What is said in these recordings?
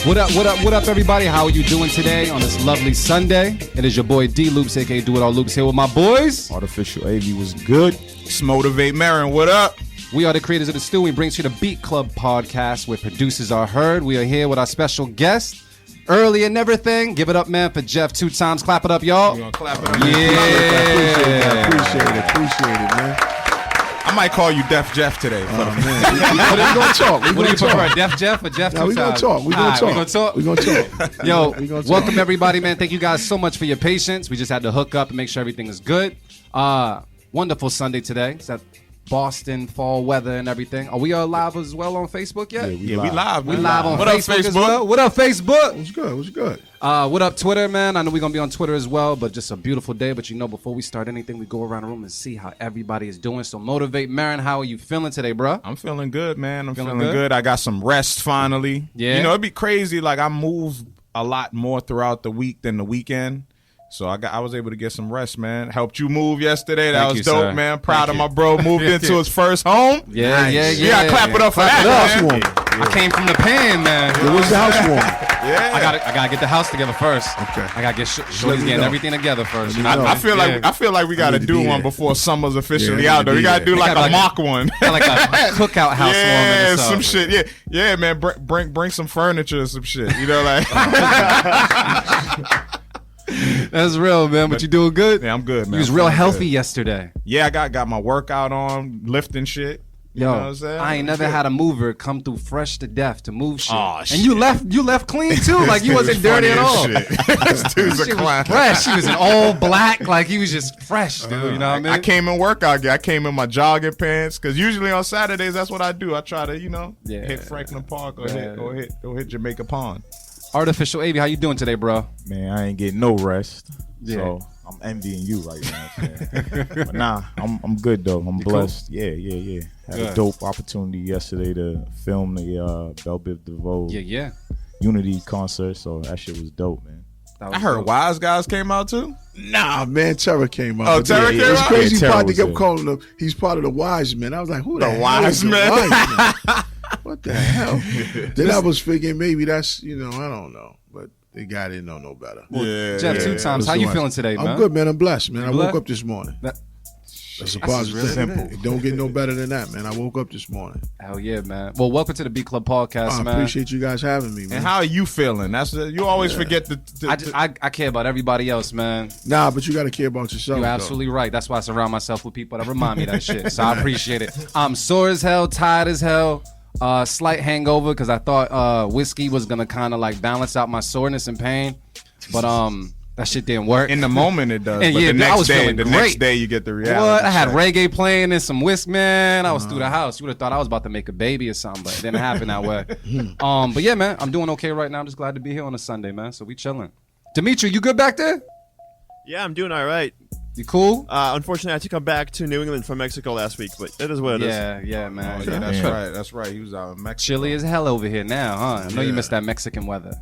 What up, everybody? How are you doing today on this lovely Sunday? It is your boy D Loops, aka Do It All Loops, here with my boys. Artificial AV was good. Motivate Marin, what up? We are the creators of the Stew. We bring you the Beat Club podcast where producers are heard. We are here with our special guest, Early and everything. Give it up, man, for Jeff 2 times. Clap it up, y'all. You gonna clap it up? Yeah. Appreciate it, man. I might call you Def Jeff today. Man. But we gonna talk. What do you prefer, Def Jeff or Jeff 2 times? We gonna talk. We gonna talk. Yo, welcome everybody, man. Thank you guys so much for your patience. We just had to hook up and make sure everything is good. Wonderful Sunday today. It's that Boston fall weather and everything. Are we live as well on Facebook yet? We live. We live on Facebook as well. What up, Facebook? What's good? What up, Twitter, man? I know we're going to be on Twitter as well, but just a beautiful day. But before we start anything, we go around the room and see how everybody is doing. So Motivate Marin, how are you feeling today, bro? I'm feeling good, man. I'm feeling good. I got some rest finally. Yeah. You know, it'd be crazy. Like, I move a lot more throughout the week than the weekend. So I was able to get some rest, man. Helped you move yesterday. That was dope, sir. Man. Proud of my bro. Moved into his first home. Yeah. You gotta clap it up for that, man. I came from the pan, man. Where's the housewarming? Yeah. I gotta get the house together first. Okay. I gotta get Shorty's getting everything together first. I feel like we gotta do one before summer's officially out though. We gotta do like a mock one. Like a cookout housewarming. Yeah, some shit. Yeah, man. Bring some furniture or some shit. You know, like. That's real, man. But you doing good? Yeah, I'm good, man. You was real healthy yesterday. Yeah, I got my workout on, lifting shit. You know what I'm saying? I ain't never had a mover come through fresh to death to move shit. Oh, shit. And you left clean too. Like you wasn't dirty at all. This dude's a clown. Fresh. He was in all black. Like he was just fresh, dude. You know what I mean? I came in workout gear. I came in my jogging pants because usually on Saturdays that's what I do. I try to, hit Franklin Park or hit Jamaica Pond. Artificial AV, how you doing today, bro? Man, I ain't getting no rest. Yeah. So I'm envying you right now. But nah, I'm good though. I'm blessed. Cool? Yeah. Had a dope opportunity yesterday to film the Belle Biv DeVoe Unity concert. So that shit was dope, man. I heard Wise Guys came out too. Nah, man, Terror came out. Oh, Terror came out? It's crazy part they kept calling him. He's part of the Wise Men. I was like, who the Wise Men? What the hell? Then I was figuring maybe that's, I don't know. But the guy didn't know no better. Jeff 2 times. How you feeling today, man? I'm good, man. I'm blessed, man. I woke up this morning. That's a positive. Really simple. It don't get no better than that, man. I woke up this morning. Hell yeah, man. Well, welcome to the Beat Club podcast, man. I appreciate you guys having me, man. And how are you feeling? You always forget I care about everybody else, man. Nah, but you got to care about yourself. You're absolutely right. That's why I surround myself with people that remind me of that shit. So I appreciate it. I'm sore as hell, tired as hell. Slight hangover because I thought whiskey was gonna kind of like balance out my soreness and pain, but that shit didn't work. In the moment it does. And but yeah, the next day you get the reality. What? I had reggae playing and some whiskey, man. I was through the house. You would have thought I was about to make a baby or something, but it didn't happen that way. But yeah, man, I'm doing okay right now. I'm just glad to be here on a Sunday, man. So we chilling. Dimitri, you good back there? Yeah, I'm doing all right. You cool? Unfortunately, I had to come back to New England from Mexico last week, but it is what it is. Yeah, man. Yeah, that's right. He was out in Mexico. Chilly as hell over here now, huh? I know you missed that Mexican weather.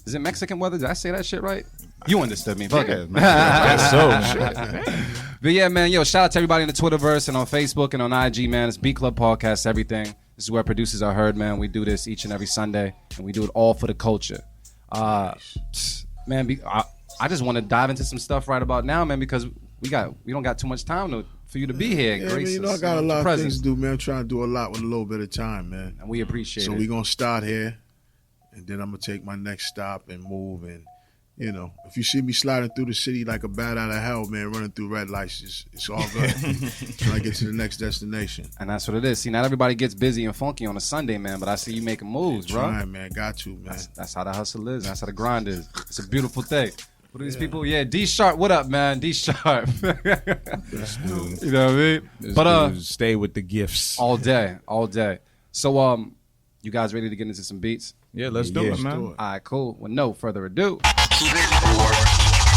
Is it Mexican weather? Did I say that shit right? You understood me. Fuck it. But yeah, man, shout out to everybody in the Twitterverse and on Facebook and on IG, man. It's Beat Club Podcast, everything. This is where producers are heard, man. We do this each and every Sunday, and we do it all for the culture. Man, I just want to dive into some stuff right about now, man, because we don't got too much time for you to be here. Yeah, man, I got a lot of things to do, man. I'm trying to do a lot with a little bit of time, man. And we appreciate it. So we're going to start here, and then I'm going to take my next stop and move. And, if you see me sliding through the city like a bat out of hell, man, running through red lights, it's all good. Till I get to the next destination. And that's what it is. See, not everybody gets busy and funky on a Sunday, man, but I see you making moves, bro. Trying, man. Got to, man. That's how the hustle is. That's how the grind is. It's a beautiful thing. What are these people? Yeah, D Sharp. What up, man? D Sharp. You know what I mean? But stay with the gifts all day. So you guys ready to get into some beats? Yeah, let's do it, man. All right, cool. With no further ado. Keep it for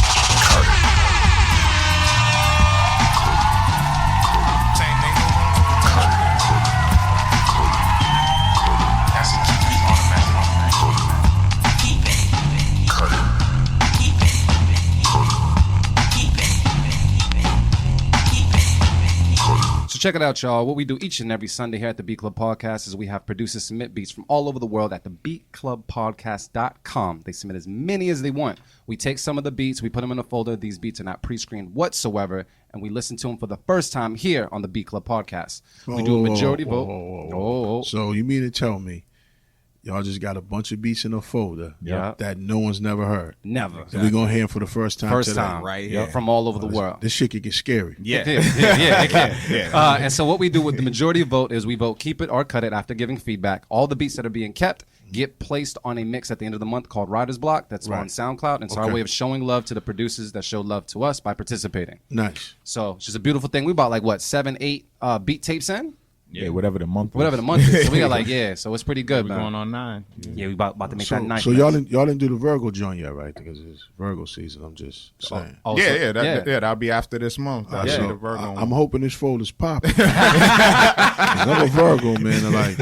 check it out, y'all. What we do each and every Sunday here at the Beat Club Podcast is we have producers submit beats from all over the world at the beatclubpodcast.com. They submit as many as they want. We take some of the beats, we put them in a folder. These beats are not pre-screened whatsoever, and we listen to them for the first time here on the Beat Club Podcast. We do a majority vote. So you mean to tell me y'all just got a bunch of beats in a folder Yeah. that no one's never heard? Never. And we're going to hear them for the first time First today. time. Right Yeah, here. from all over the world. This shit could get scary. Yeah. It can. And so what we do with the majority vote is we vote keep it or cut it after giving feedback. All the beats that are being kept get placed on a mix at the end of the month called Writer's Block. That's on SoundCloud. And it's our way of showing love to the producers that show love to us by participating. Nice. So it's just a beautiful thing. We bought like, 7, 8 beat tapes in? Yeah, whatever the month. Whatever the month is. So we got so it's pretty good, We're man. going on 9. Yeah, we about to make that nice. So y'all didn't do the Virgo joint yet, right? Because it's Virgo season. I'm just saying. That'll be after this month. That'll be the Virgo one. I'm hoping this folder's popping. I'm a Virgo, man. Like,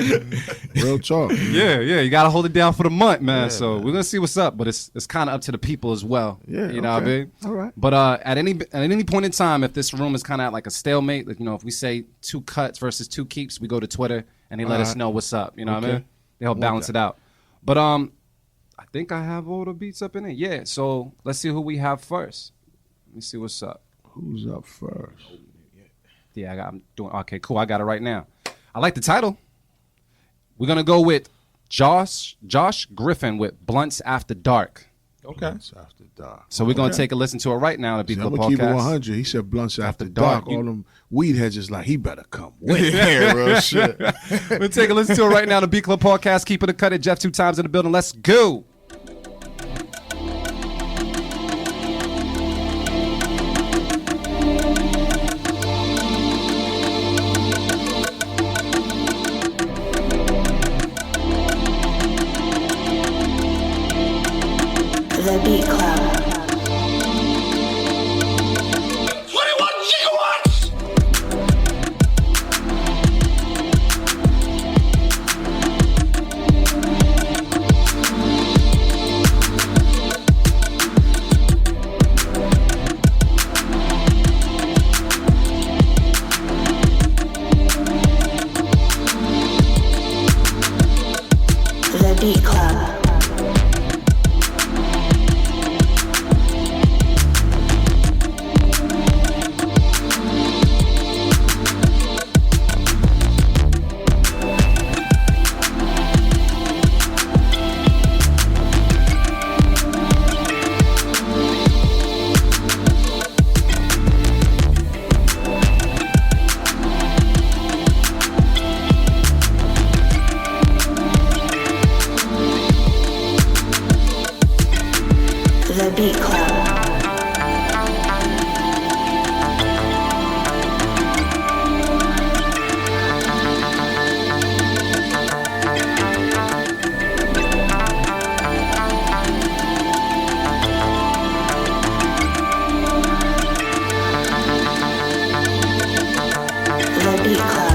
real talk. Yeah, you got to hold it down for the month, man. So we're gonna see what's up, but it's kind of up to the people as well. Yeah, you know what I mean. All right. But at any point in time, if this room is kind of at like a stalemate, like, if we say 2 cuts versus 2 keeps, we go to Twitter and they let us know what's up. You know what I mean? They help balance it out. But I think I have all the beats up in it. Yeah. So let's see who we have first. Let me see what's up. Who's up first? Yeah, I'm doing okay. Cool. I got it right now. I like the title. We're gonna go with Josh Griffin with Blunts After Dark. Okay. Blunts After Dark. So we're gonna take a listen to it right now to Beat I'm Club gonna keep it Podcast. 100. He said Blunts After Dark. Dark. All them weed heads is like, he better come with it. Real shit. We'll take a listen to it right now to Beat Club Podcast. Keep it a cut. It Jeff 2 times in the building. Let's go. The Beat Club. 21 gigawatts! The Beat Club. The Beat Club. The Beat Club.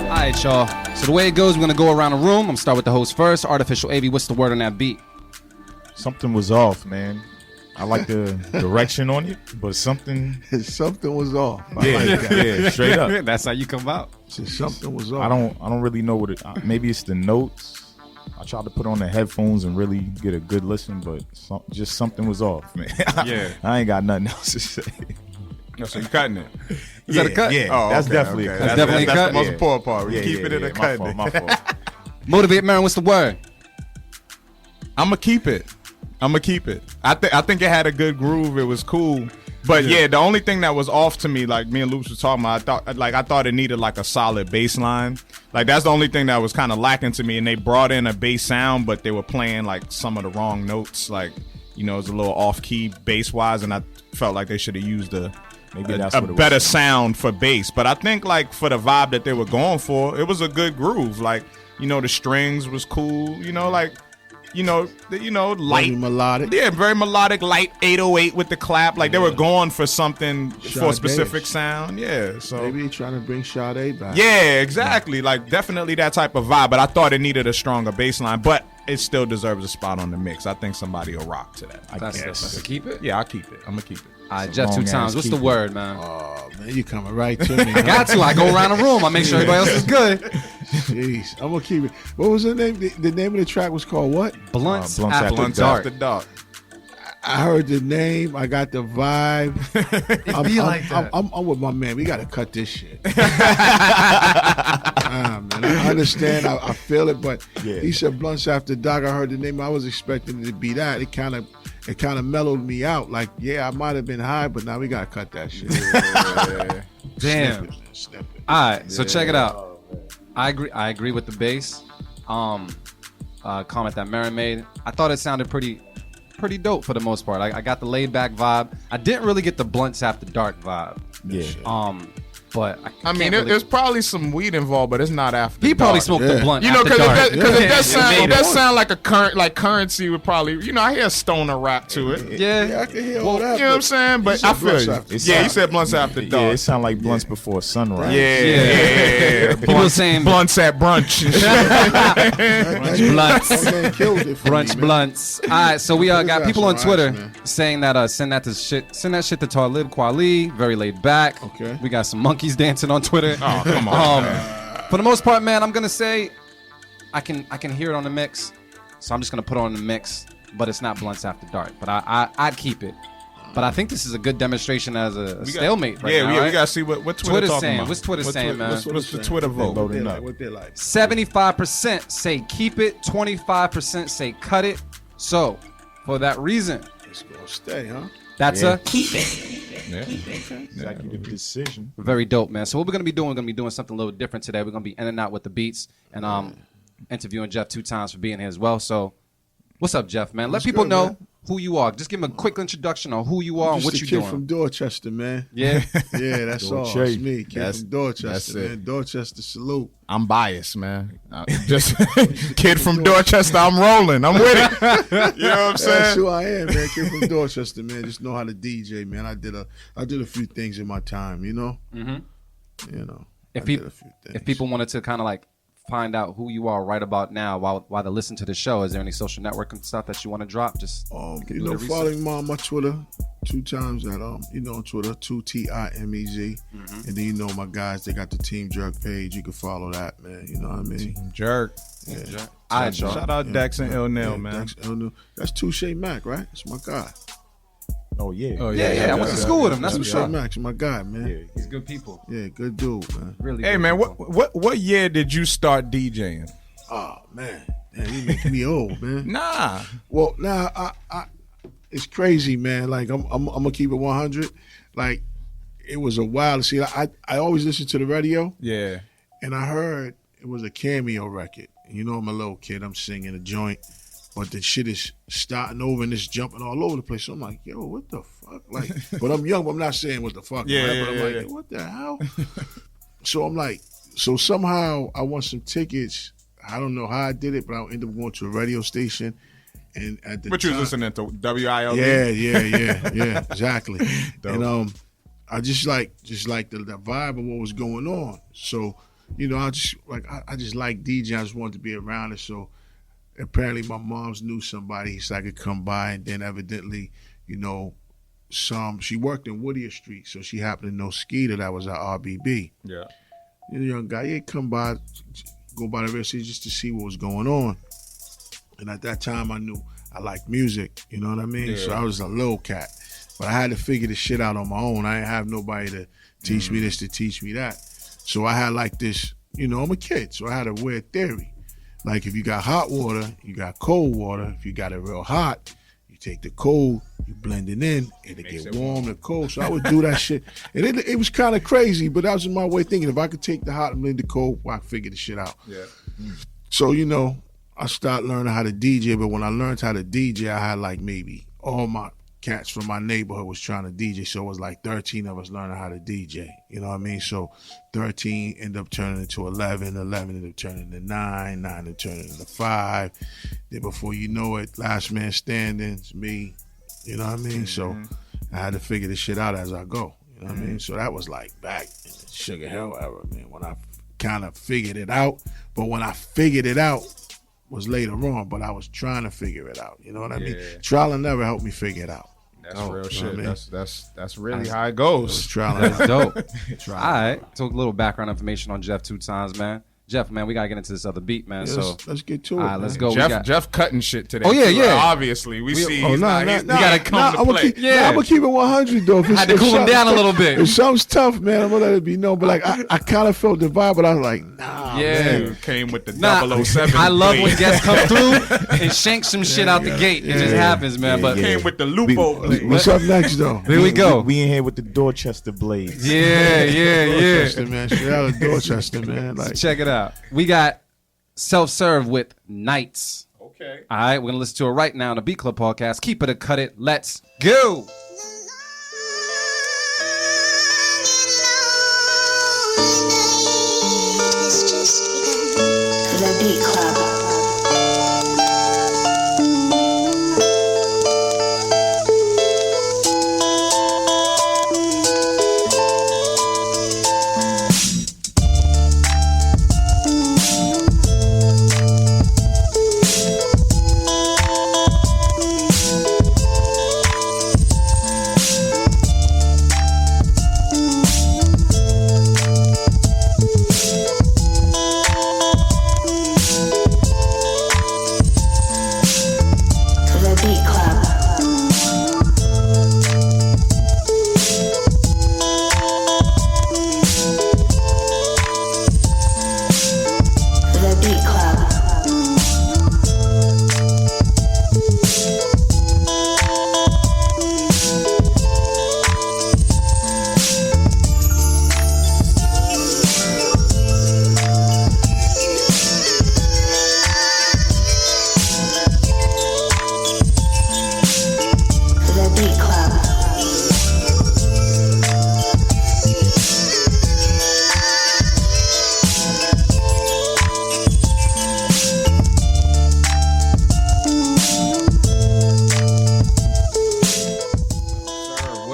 All right, y'all. So the way it goes, we're gonna go around the room. I'm gonna start with the host first. Artificial AV, what's the word on that beat? Something was off, man. I like the direction on it, but something was off. yeah, straight up. That's how you come out. Something was off. I don't really know what it. Maybe it's the notes. I tried to put on the headphones and really get a good listen, but just something was off, man. Yeah. I ain't got nothing else to say. So you cutting it? Is that a cut? Yeah, Oh, that's okay, definitely okay. a cut. definitely a cut? That's the most Yeah. important part. We Yeah, keep it in a my cut. fault, my fault. Motivate Marin, what's the word? I'm gonna keep it. I think it had a good groove. It was cool. But yeah, the only thing that was off to me, like me and Loops was talking about, I thought it needed like a solid bass line. Like that's the only thing that was kind of lacking to me. And they brought in a bass sound, but they were playing like some of the wrong notes. Like, it was a little off key bass wise, and I felt like they should have used Maybe that's a what it was. better sound for bass. But I think like for the vibe that they were going for, it was a good groove. Like, the strings was cool. Like light Very melodic. Yeah, very melodic, light 808 with the clap. Like they were going for something for a specific sound. Yeah, so Maybe trying to bring Sade back. yeah, exactly. Like definitely that type of vibe. But I thought it needed a stronger bass line, but it still deserves a spot on the mix. I think somebody will rock to that. That's a keep it. Yeah, I'll keep it. I'm gonna keep it. All right, Jeff, 2 long-ass times. What's the keep it. word, man? Oh man, you coming right to me. I got to. I go around the room. I make sure everybody else is good. Jeez, I'm gonna keep it. What was the name? The name of the track was called what? Blunts, Blunts after After dark. After dark. I heard the name. I got the vibe. I'm with my man. We got to cut this shit. Man, I understand. I feel it, but he said blunts after dark. I heard the name. I was expecting it to be that. It kind of mellowed me out. Like, yeah, I might have been high, but now we got to cut that shit. Damn. Snip it. All right, so check it out. I agree with the bass. Comment that Mary made. I thought it sounded pretty dope for the most part. I got the laid back vibe. I didn't really get the blunts after dark vibe. Yeah. But I mean, there's probably some weed involved, but it's not after. he probably dark. smoked the blunt. You know, because it does sound like a currency would probably. You know, I hear a stoner rap to it. Yeah, I can hear all that. You know what I'm saying? But I feel you. Yeah, you said blunts after Yeah, dark. it sound like blunts before sunrise. Yeah. People saying blunts at brunch. blunts. My man killed it for Brunch me, man. blunts. All right, so we got got people on some Twitter ice, man. saying that send that shit to Talib Kweli, very laid back. Okay. We got some monkeys dancing on Twitter. Oh, come on. For the most part, man, I'm gonna say I can hear it on the mix, so I'm just gonna put it on the mix. But it's not blunts after dark. But I'd keep it. But I think this is a good demonstration as a stalemate right now. We right? gotta see what Twitter Twitter's talking saying. about. What's Twitter saying, man? What's the Twitter vote? What they like? What they like? 75% say keep it, 25% say cut it. So, for that reason, It's gonna stay, huh? that's a Executive decision. very dope, man. So what we're gonna be doing something a little different today. We're gonna be in and out with the beats and interviewing Jeff 2 times for being here as well. So, what's up, Jeff, man? Let What's people good, know man? who you are. Just give them a quick introduction on who you are and Just what a you kid doing. from Dorchester, man. Yeah. Yeah, that's all. Dorchester. It's me, kid from Dorchester, that's it. man. Dorchester, salute. I'm biased, man. Just kid from Dorchester. I'm rolling. I'm with it. You know what I'm That's saying? who I am, man. Kid from Dorchester, man. Just know how to DJ, man. I did a few things in my time, you know. You know. If I people did a few things. if people wanted to kind of like find out who you are right about now while they listen to the show, is there any social network and stuff that you want to drop? Just can you do know, the follow research. me on my Twitter 2 times at on Twitter 2TIMEZ, and then my guys, they got the Team Jerk page. You can follow that, man. You know what I mean? Jerk. All right, y'all. Shout out Dex and Ill Nail, man. Dex Elnil. That's Touche Mac, right? That's my guy. Oh yeah. Yeah, I went to school with him. That's Touche what's up. Mac's my guy, man. Yeah. He's good people. Yeah, good dude, man. Really. Hey good man, people. what year did you start DJing? Oh man, you making me old, man. Nah. Well, now I it's crazy, man. Like I'm gonna keep it 100. Like it was a while. See, I always listen to the radio, Yeah. and I heard it was a cameo record. You know, I'm a little kid. I'm singing a joint, but the shit is starting over and it's jumping all over the place. So I'm like, yo, what the fuck? Like, but I'm young. But I'm not saying what the fuck. Yeah, right? yeah, But I'm yeah, like, yeah. what the hell? So I'm like, so somehow I won some tickets. I don't know how I did it, but I ended up going to a radio station. And at the What you time, was listening to? WILD? yeah, exactly. And I just like the vibe of what was going on. So, I just like DJ. I just wanted to be around it. So apparently my mom's knew somebody so I could come by, and then evidently, she worked in Whittier Street, so she happened to know Skeeter that was at RBB. Yeah. Young guy, yeah, come by, go by the radio station just to see what was going on. And at that time, I knew I liked music. You know what I mean? Yeah. So I was a little cat, but I had to figure the shit out on my own. I didn't have nobody to teach me this, to teach me that. So I had like this. I'm a kid, so I had a weird theory. Like if you got hot water, you got cold water. If you got it real hot, you take the cold, you blend it in, it'll get warm and cold. So I would do that shit. And it was kind of crazy, but that was my way of thinking. If I could take the hot and blend the cold, well, I could figure the shit out. Yeah. So, I started learning how to DJ, but when I learned how to DJ, I had like maybe all my cats from my neighborhood was trying to DJ, so it was like 13 of us learning how to DJ. You know what I mean? So 13 ended up turning into 11, 11 ended up turning into 9, 9 ended up turning into 5. Then before you know it, last man standing, it's me. You know what I mean? So I had to figure this shit out as I go. You know what I mean? So that was like back in the Sugar Hill era, man, when I kind of figured it out. But when I figured it out was later on, but I was trying to figure it out. You know what I mean? Trial and error helped me figure it out. That's real shit. I mean? That's really how it goes. Trial and error. Dope. All right. So a little background information on Jeff 2 times, man. Jeff, man, we gotta get into this other beat, man. Yeah, So let's get to it. all right, let's go. Jeff cutting shit today. Oh, yeah, too. yeah. Obviously, we see. Oh, He's nah, not, nah, we gotta come to play. I'm gonna keep it 100 though. I had to cool him down a little bit. If something's tough, man, I'm gonna let it be known. But like, I kind of felt the vibe, but I was like, nah, man. You came with the Nah, 007. I love when blade. guests come through and shank some shit out the gate. It just happens, man. But Came with the Lupo blade. What's up next though? here we go. We in here with the Dorchester blades. Yeah. Dorchester, man. Straight out of Dorchester, man. Like, Check it out. We got Self-Serve with Nights. Okay. All right, we're going to listen to it right now on the Beat Club podcast. Keep it or cut it. Let's go. The Beat Club.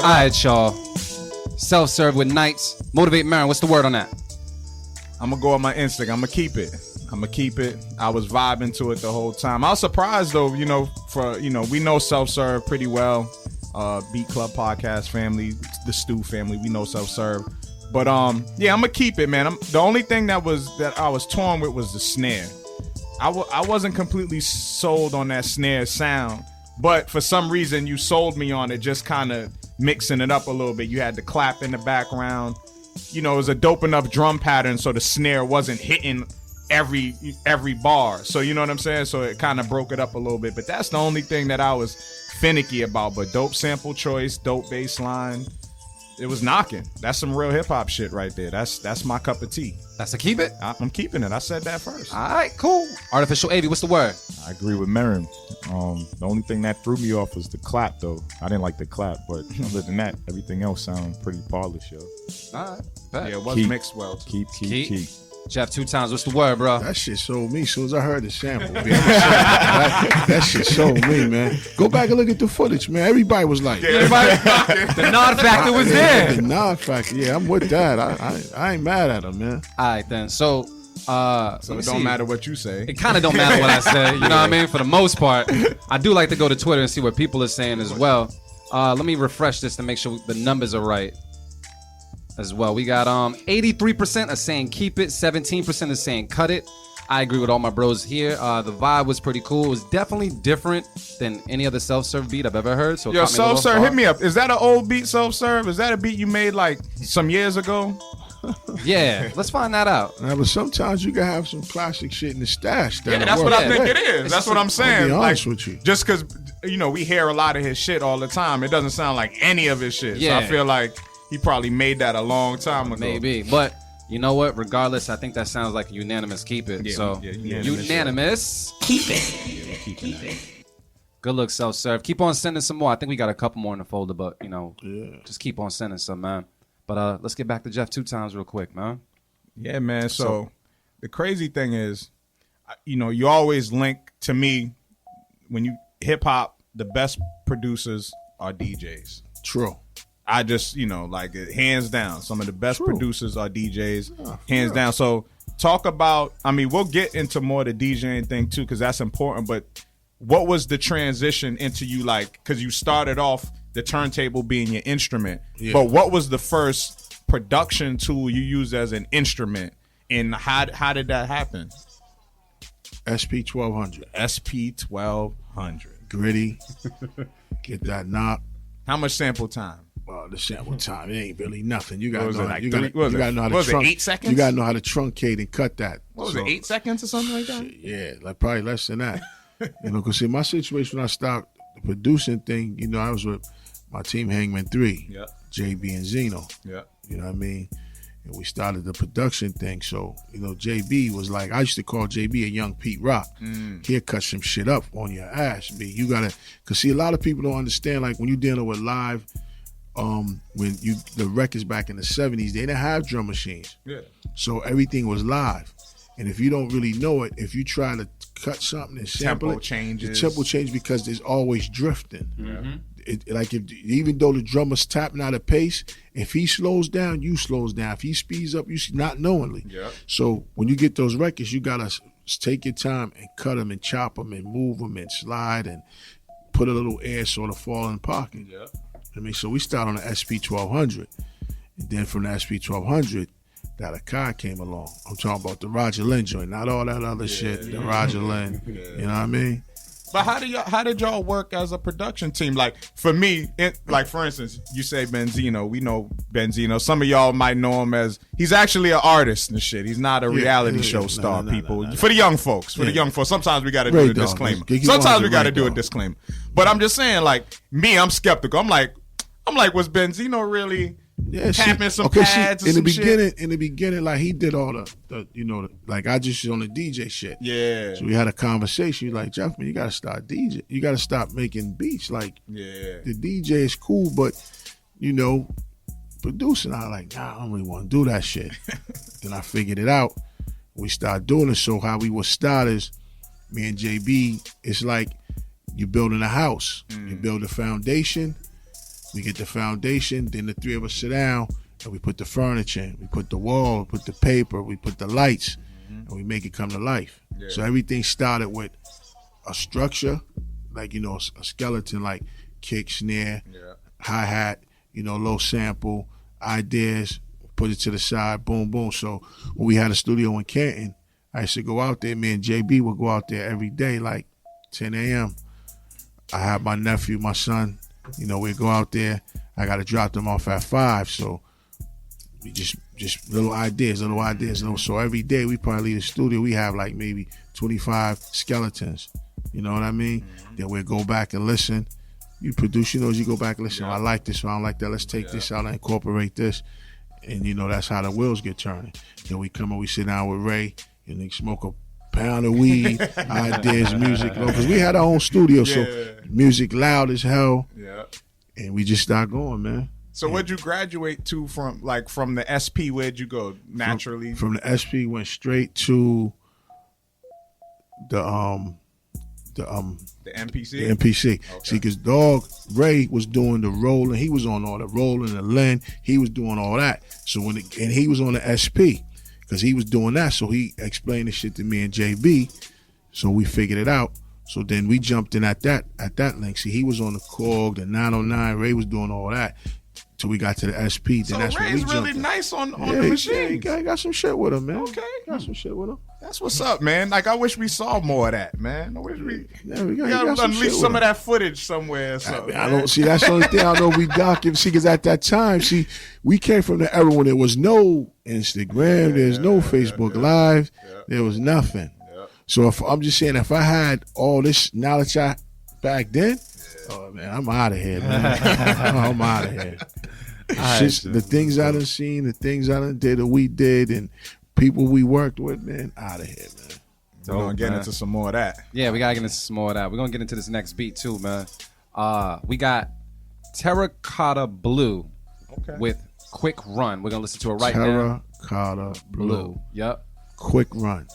All right, y'all. Self-serve with Nights. Motivate Marin. What's the word on that? I'm gonna go on my instinct. I'm gonna keep it. I was vibing to it the whole time. I was surprised though, we know Self-Serve pretty well. Beat Club podcast family, the Stew family, we know Self-Serve. But yeah, I'm gonna keep it, man. The only thing that I was torn with was the snare. I wasn't completely sold on that snare sound, but for some reason you sold me on it, just kind of mixing it up a little bit. You had the clap in the background. It was a dope enough drum pattern so the snare wasn't hitting every bar. So you know what I'm saying? So it kind of broke it up a little bit. But that's the only thing that I was finicky about. But dope sample choice, dope bass line. It was knocking. That's some real hip hop shit right there. That's my cup of tea. That's a keep it? I'm keeping it. I said that first. All right, cool. Artificial AV, what's the word? I agree with Marin. The only thing that threw me off was the clap, though. I didn't like the clap, but other than that, everything else sounded pretty polished, yo. All right, bet. Yeah, it was Keep. mixed well. Keep. Jeff 2 times, what's the word, bro? that shit sold me as soon as I heard the sample. Man. that shit sold me, man. Go back and look at the footage, man. Everybody was like, The nod factor was there. The non-factor. Yeah, I'm with that. I ain't mad at him, man. All right, then. So So it don't matter what you say. It kind of don't matter what I say. You know what I mean? For the most part, I do like to go to Twitter and see what people are saying as well. Let me refresh this to make sure the numbers are right as well. We got 83% are saying keep it, 17% are saying cut it. I agree with all my bros here. The vibe was pretty cool. It was definitely different than any other self-serve beat I've ever heard. So Yo, Self-Serve, hit me up. Is that an old beat, Self-Serve? Is that a beat you made like some years ago? Yeah, let's find that out. But sometimes you can have some classic shit in the stash. Yeah, that's what I think it is. That's what I'm I'll saying. be honest Like, with you. just because we hear a lot of his shit all the time, it doesn't sound like any of his shit. Yeah. So I feel like he probably made that a long time ago. Maybe, but you know what? Regardless, I think that sounds like a unanimous keep it. Yeah, so yeah, unanimous. Keep it. Good Good luck, self-serve. Keep on sending some more. I think we got a couple more in the folder, but, just keep on sending some, man. But let's get back to Jeff 2 Times real quick, man. Yeah, man. So the crazy thing is, you always link to me when you hip-hop, the best producers are DJs. True. I just, like hands down, some of the best producers are DJs, hands down. So talk about, we'll get into more of the DJing thing too, because that's important, but what was the transition into you, like, because you started off the turntable being your instrument, but what was the first production tool you used as an instrument, and how did that happen? SP 1200. SP 1200. Gritty. Get that knock. How much sample time? Well, the sample time, it ain't really nothing. You gotta What was know. it, like You three- gotta what was it? know how What was to it, trunk. 8 seconds? You gotta know how to truncate and cut that. What was it, 8 seconds or something like that? Yeah, like probably less than that. Because in my situation, when I stopped the producing thing, I was with my team Hangman 3, JB and Zeno. Yeah. You know what I mean? And we started the production thing. So, JB was like, I used to call JB a young Pete Rock. He'll cut some shit up on your ass, B. You gotta, because see, a lot of people don't understand, like when you're dealing with live, the records back in the 70s, they didn't have drum machines. Yeah. So everything was live. And if you don't really know it, if you try to cut something and sample Tempo it, changes. the tempo changes because there's always drifting. Even though the drummer's tapping out of pace, if he slows down, you slows down. If he speeds up, you not knowingly. Yeah. So when you get those records, you gotta take your time and cut them and chop them and move them and slide and put a little air sort of fall in pocket. Yeah. So we start on the SP 1200, and then from the SP 1200, that Akai came along. I'm talking about the Roger Lynn joint, not all that other shit. The Roger Lynn, you know what I mean? But how did y'all work as a production team? Like for me, for instance, you say Benzino. We know Benzino. Some of y'all might know him as he's actually an artist and shit. He's not a reality show star. For the young folks, sometimes we got to do a disclaimer. Sometimes we got to do a disclaimer. But I'm just saying, like me, I'm skeptical. I'm like, was Benzino really? Tapping some pads in the beginning, like he did all the like I just on the DJ shit. Yeah. So we had a conversation. He's like, Jeff, man, you gotta start DJ. You gotta stop making beats. Like, the DJ is cool, but producing. I like, nah, I don't really want to do that shit. Then I figured it out. We started doing it. So how we would start is me and JB. It's like you building a house. You build a foundation. We get the foundation, then the three of us sit down and we put the furniture in. We put the wall, we put the paper, we put the lights, and we make it come to life. Yeah. So everything started with a structure, like, a skeleton, like kick, snare, hi-hat, low sample, ideas, put it to the side, boom, boom. So when we had a studio in Canton, I used to go out there, me and JB would go out there every day, like 10 a.m. I had my nephew, my son, we go out there. I got to drop them off at 5. So we just little ideas. So every day we probably leave the studio. We have like maybe 25 skeletons. You know what I mean? Then we'll go back and listen. You produce, you go back and listen. I like this, so I don't like that. Let's take this out and incorporate this. And that's how the wheels get turning. Then we come and we sit down with Ray and they smoke a pound of weed, ideas, music, because we had our own studio, so music loud as hell, and we just start going, man. So where'd you graduate to from the SP? Where'd you go naturally? From the SP, went straight to the MPC. The MPC. Okay. See, because Dog Ray was doing the rolling, he was on all the rolling, the Len, he was doing all that. So and he was on the SP. Because he was doing that, so he explained the shit to me and JB, so we figured it out. So then we jumped in at that link. See, he was on the Korg, the 909, Ray was doing all that, till we got to the SP. Then so that's Ray's when we really jumped nice on in. the machine. He got some shit with him, man. Okay. Got some shit with him. That's what's up, man. Like, I wish we saw more of that, man. I wish we got unleash some of that footage somewhere or something. I don't see. That's the only thing I know we document. See, because at that time, we came from the era when there was no Instagram, there's no Facebook Live, there was nothing. So I'm just saying, if I had all this knowledge back then, oh man, I'm out of here, man. I'm out of here. Just the things I done seen, the things I done did, that we did, and people we worked with, man, out of here, man. We're gonna get into some more of that. Yeah, we gotta get into some more of that. We're gonna get into this next beat too, man. We got Terracotta Blue with Quick Run. We're gonna listen to it right now. Terracotta Blue. Yep. Quick Run.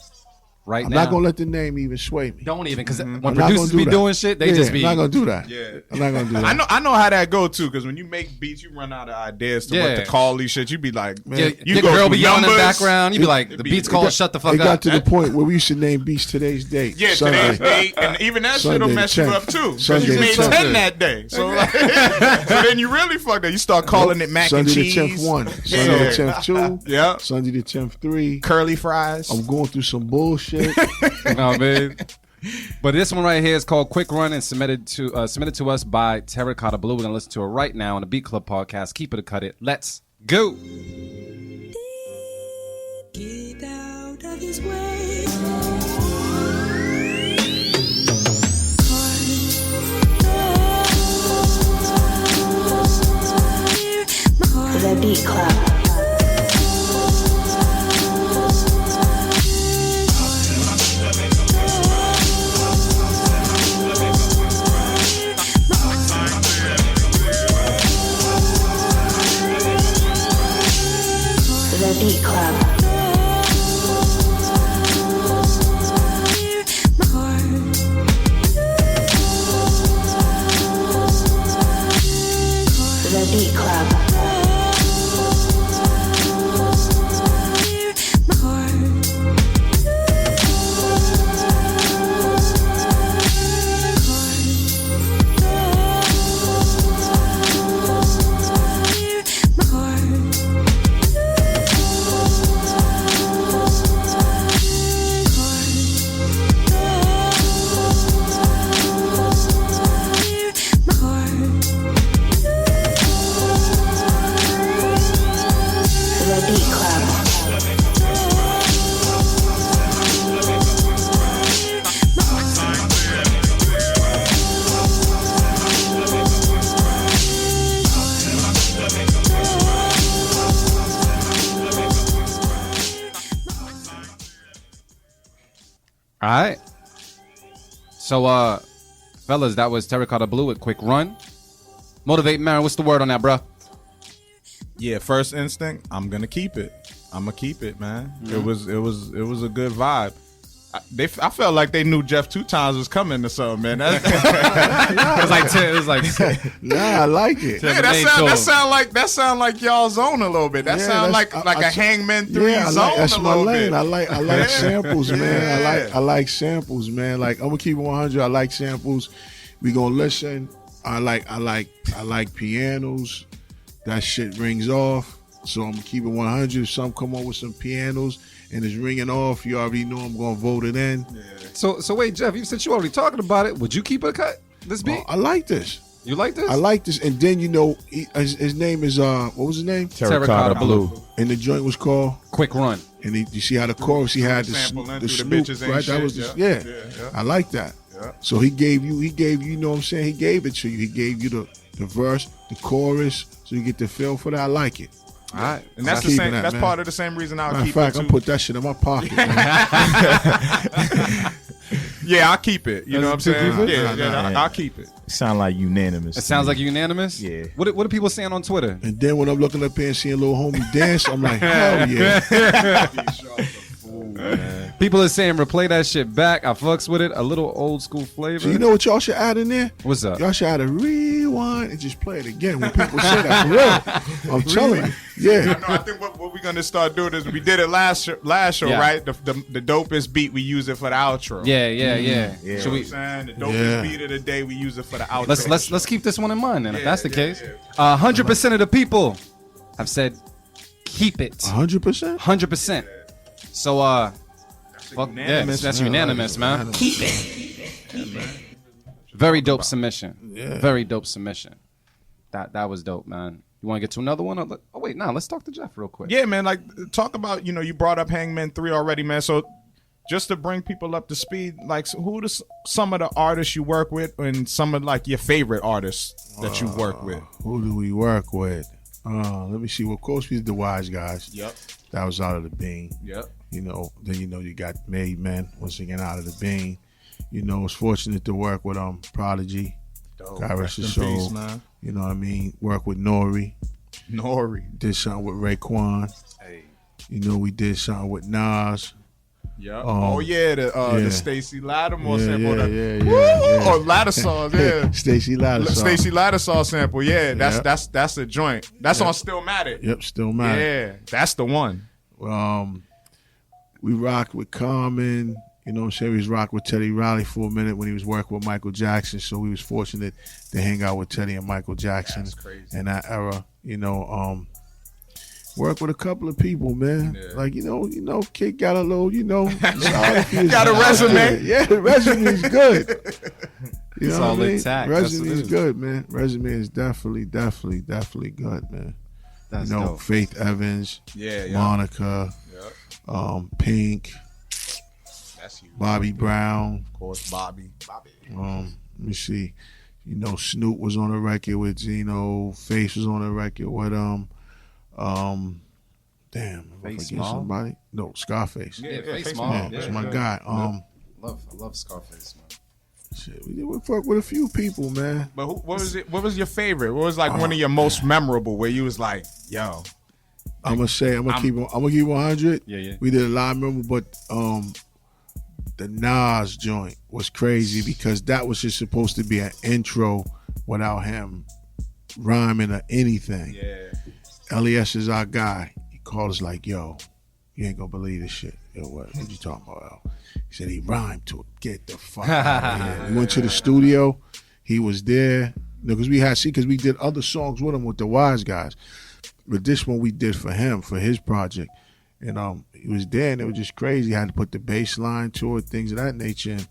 Right I'm now. not gonna let the name even sway me. Don't even, because when I'm not producers gonna be do doing that. shit, they just be. I'm not gonna do that. Yeah. I'm not gonna do that. I know how that go too, because when you make beats, you run out of ideas to what to call these shit. You be like, Yeah, you your go girl through be yelling in the numbers. background. You be like, the beat's called "Shut the Fuck It Up." got to the point where we used to name beats today's date. Yeah, Sunday. today's date, and even that shit'll Sunday mess the you 10th. up too. Because Sunday you the made 10th. 10 that day. So, like, so then you really fucked up. You start calling it mac Sunday and the cheese. 10th 1. Sunday the 10th 2. Yeah. Sunday the 10th 3. Curly fries. I'm going through some bullshit. You know what I mean? But this one right here is called Quick Run and submitted to us by Terracotta Blue. We're gonna listen to it right now on the Beat Club podcast. Keep it or cut it. Let's go. Get out of his way. The Beat Club. The Beat Club. The Beat Club. The Beat Club. All right. So, fellas, that was Terracotta Blue with Quick Run. Motivate Marin, what's the word on that, bro? Yeah, first instinct, I'm gonna keep it. I'm gonna keep it, man. It was a good vibe. I felt like they knew Jeff 2 Times was coming or something, man. It was like Nah, I like it. Yeah, that sound like y'all zone a little bit. That Yeah, sound that's- like a Hangman 3 Yeah, zone that's a my little lane. bit. I like Yeah. samples, man. Yeah. I like samples, man. Like I'm gonna keep it 100. I like samples. We gonna listen. I like pianos. That shit rings off. So I'm gonna keep it 100. If some come on with some pianos and it's ringing off, you already know I'm gonna vote it in. So wait, Jeff, since you already talking about it, would you keep it a cut? This beat? I like this. You like this? I like this. And then his name is what was his name? Terracotta Blue. And the joint was called Quick Run. And you see how the chorus he had the Sample in the through the Snoop, bitches ain't right? That shit, was yeah. yeah. I like that. Yeah. So he gave you, you know what I'm saying? He gave it to you. He gave you the verse, the chorus, so you get the feel for that. I like it. All right. And that's I'm the same. keeping that, That's man. part of the same reason I'll Matter of keep fact, it I'll too. put that shit in my pocket. Man. Yeah, I'll keep it. You know what I'm saying? keep it? Yeah, I'll keep it. Sound like unanimous. It sounds like unanimous? Yeah. What are people saying on Twitter? And then when I'm looking up here and seeing little homie dance, I'm like, hell yeah. People are saying replay that shit back. I fucks with it. A little old school flavor. So you know what y'all should add in there? What's up? Y'all should add a rewind and just play it again when people say that. For real. I'm telling you. Yeah. No, I think what we're gonna start doing is we did it last show, Yeah. right? The dopest beat we use it for the outro. Yeah. Yeah. You know Should what we? I'm saying? The dopest Yeah. beat of the day we use it for the outro. Let's keep this one in mind then. If Yeah, that's the yeah, case, yeah. 100% of the people have said keep it. 100%? 100%. So fuck, yeah, unanimous. that's unanimous, man. Keep it. Very dope submission. Yeah. Very dope submission. That was dope, man. You want to get to another one? Oh wait, let's talk to Jeff real quick. Yeah, man. Like talk about you brought up Hangman 3 already, man. So just to bring people up to speed, like so who some of the artists you work with, and some of like your favorite artists that you work with. Who do we work with? Let me see. Well, of course, we did the Wise Guys. Yep. That was out of the Bean. Yep. Then you got Made Men once again out of the Bean. I was fortunate to work with Prodigy. God rest his soul. Peace, man. You know what I mean? Work with Nori. Did something with Raekwon. Hey. We did something with Nas. Yeah. Yeah. The Stacey Lattimore Yeah, sample. yeah. Or Lattisaw, yeah. Stacey Lattisaw. Stacey Lattisaw sample, yeah. Yep. That's a joint. That's on Stillmatic. Yep, Still Matter. Yeah, that's the one. We rocked with Common. You know what I'm saying? We was rocked with Teddy Riley for a minute when he was working with Michael Jackson. So we was fortunate to hang out with Teddy and Michael Jackson in that era. Work with a couple of people, man. Yeah. Like, Kid got a little, Got a resume. Yeah, the resume is good. You It's know all what I mean? intact. Resume That's is what it good, man. Resume is definitely good, man. That's dope. Faith Evans, Yeah. Monica, Pink, That's you. Bobby Brown. Of course, Bobby. Let me see. Snoop was on the record with Zeno. Face was on the record with damn, if I Face forget Mob? somebody. No, Scarface. Yeah, Face Face Mob. Yeah, Mob. that's Yeah. my guy. I love Scarface, man. Shit, we did work with a few people, man. But what was it? What was your favorite? What was like one of your most memorable where you was like, yo, I'm gonna keep 100. Yeah. We did a lot of memorable, but the Nas joint was crazy because that was just supposed to be an intro without him rhyming or anything. yeah, LES is our guy. He called us like, yo, you ain't gonna believe this shit. Yo, what you talking about, Al? He said he rhymed to it. Get the fuck out of here. We went to the studio. He was there. Because we did other songs with him with the Wise Guys. But this one we did for him, for his project. And he was there and it was just crazy. Had to put the bass line to it, things of that nature. And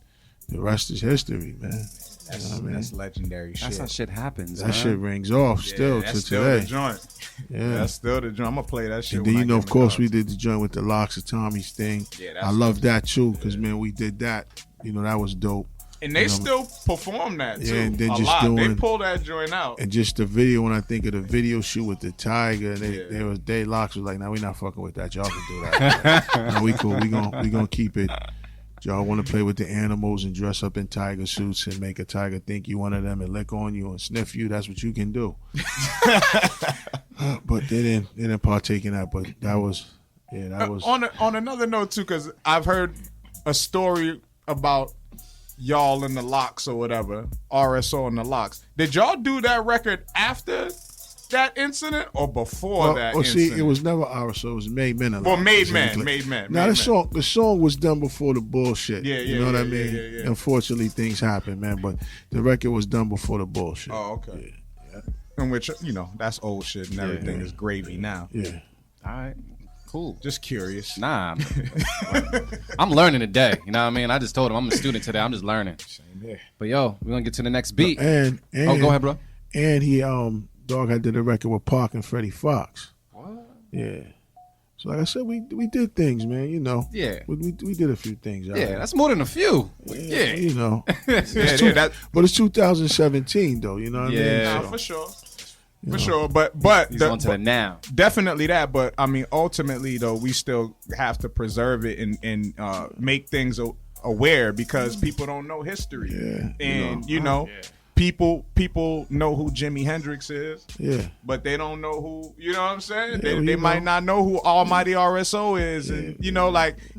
the rest is history, man. that's legendary shit. That's how shit happens. That man. shit rings off still that's to still today. the joint. Yeah. That's still the joint. I'm gonna play that shit. And when then I get of in the course, car. we did the joint with the Locks of Tommy's thing. Yeah, I love that too, because man, we did that. That was dope. And they still perform that too. Yeah, and then a just lot. They doing- pull that joint out. And just the video, when I think of the video shoot with the tiger, they Locks was like, "Nah, we not fucking with that. Y'all can do that. Nah, we cool. We gonna keep it. Y'all want to play with the animals and dress up in tiger suits and make a tiger think you one of them and lick on you and sniff you. That's what you can do." But they didn't partake in that. But that was. On another note too, because I've heard a story about y'all and the Locks or whatever, RSO and the Locks. Did y'all do that record after that incident or before that incident? See, it was never RSO. It was Made Men. Well, Made exactly. Men. Now the song was done before the bullshit. Yeah, you know what I mean. yeah. Unfortunately, things happen, man. But the record was done before the bullshit. Oh, okay. Yeah. In which that's old shit and everything is gravy now. Yeah. All right. Cool. Just curious. Nah. I'm learning today. You know what I mean? I just told him I'm a student today. I'm just learning. Same here. But yo, we're gonna get to the next beat. And go ahead, bro. And he Dog had did a record with Park and Freddie Fox. What? Yeah. So like I said, we did things, man. Yeah. We did a few things. Out Yeah, there. that's more than a few. Yeah. But it's 2017 though. You know what I mean? Yeah. Nah, for sure. For sure, but He's on to the now. Definitely that, but I mean, ultimately though, we still have to preserve it and make things aware because people don't know history, and people know who Jimi Hendrix is, but they don't know who, you know what I'm saying? They might not know who Almighty RSO is, and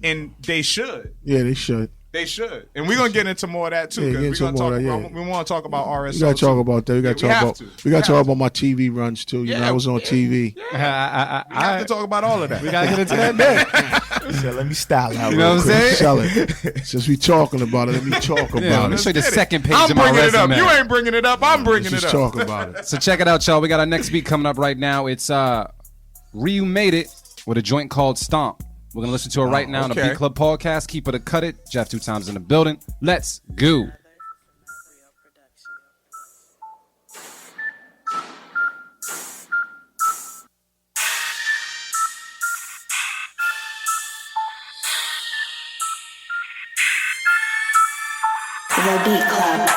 and they should. Yeah, they should. They should, and we're gonna get into more of that too. Yeah, Because we want to talk about RSO. We gotta talk about that. We gotta talk about my TV runs too. I was on TV. We have to talk about all of that. We gotta get into that bit. So let me style out. You know what I'm saying? Sell it. Since we talking about it, let me talk Yeah, about let me it. show you the second page I'm of my bringing it up. resume. You ain't bringing it up. I'm bringing Let's it just up. talk about it. So check it out, y'all. We got our next beat coming up right now. It's Ryu Made It with a joint called Stomp. We're going to listen to it right now on the okay. Beat Club podcast. Keep it or cut it. Jeff 2 times in the building. Let's go. The Beat Club.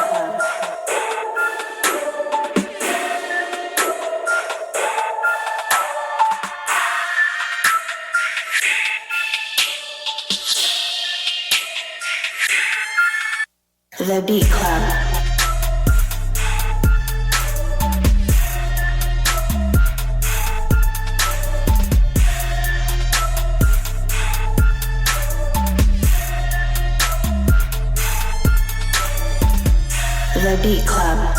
Beat Club. The Beat Club.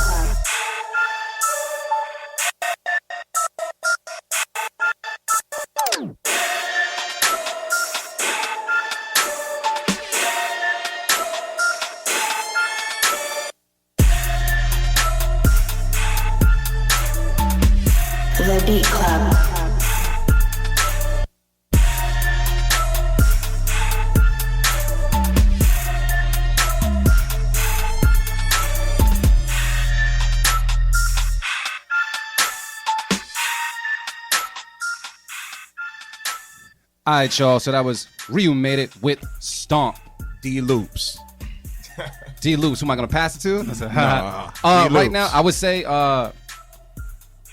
The Beat Club. All right, y'all. So that was Ryu made it with Stomp. D Loops. D Loops. Who am I gonna pass it to? I said, D-Loops. right now, I would say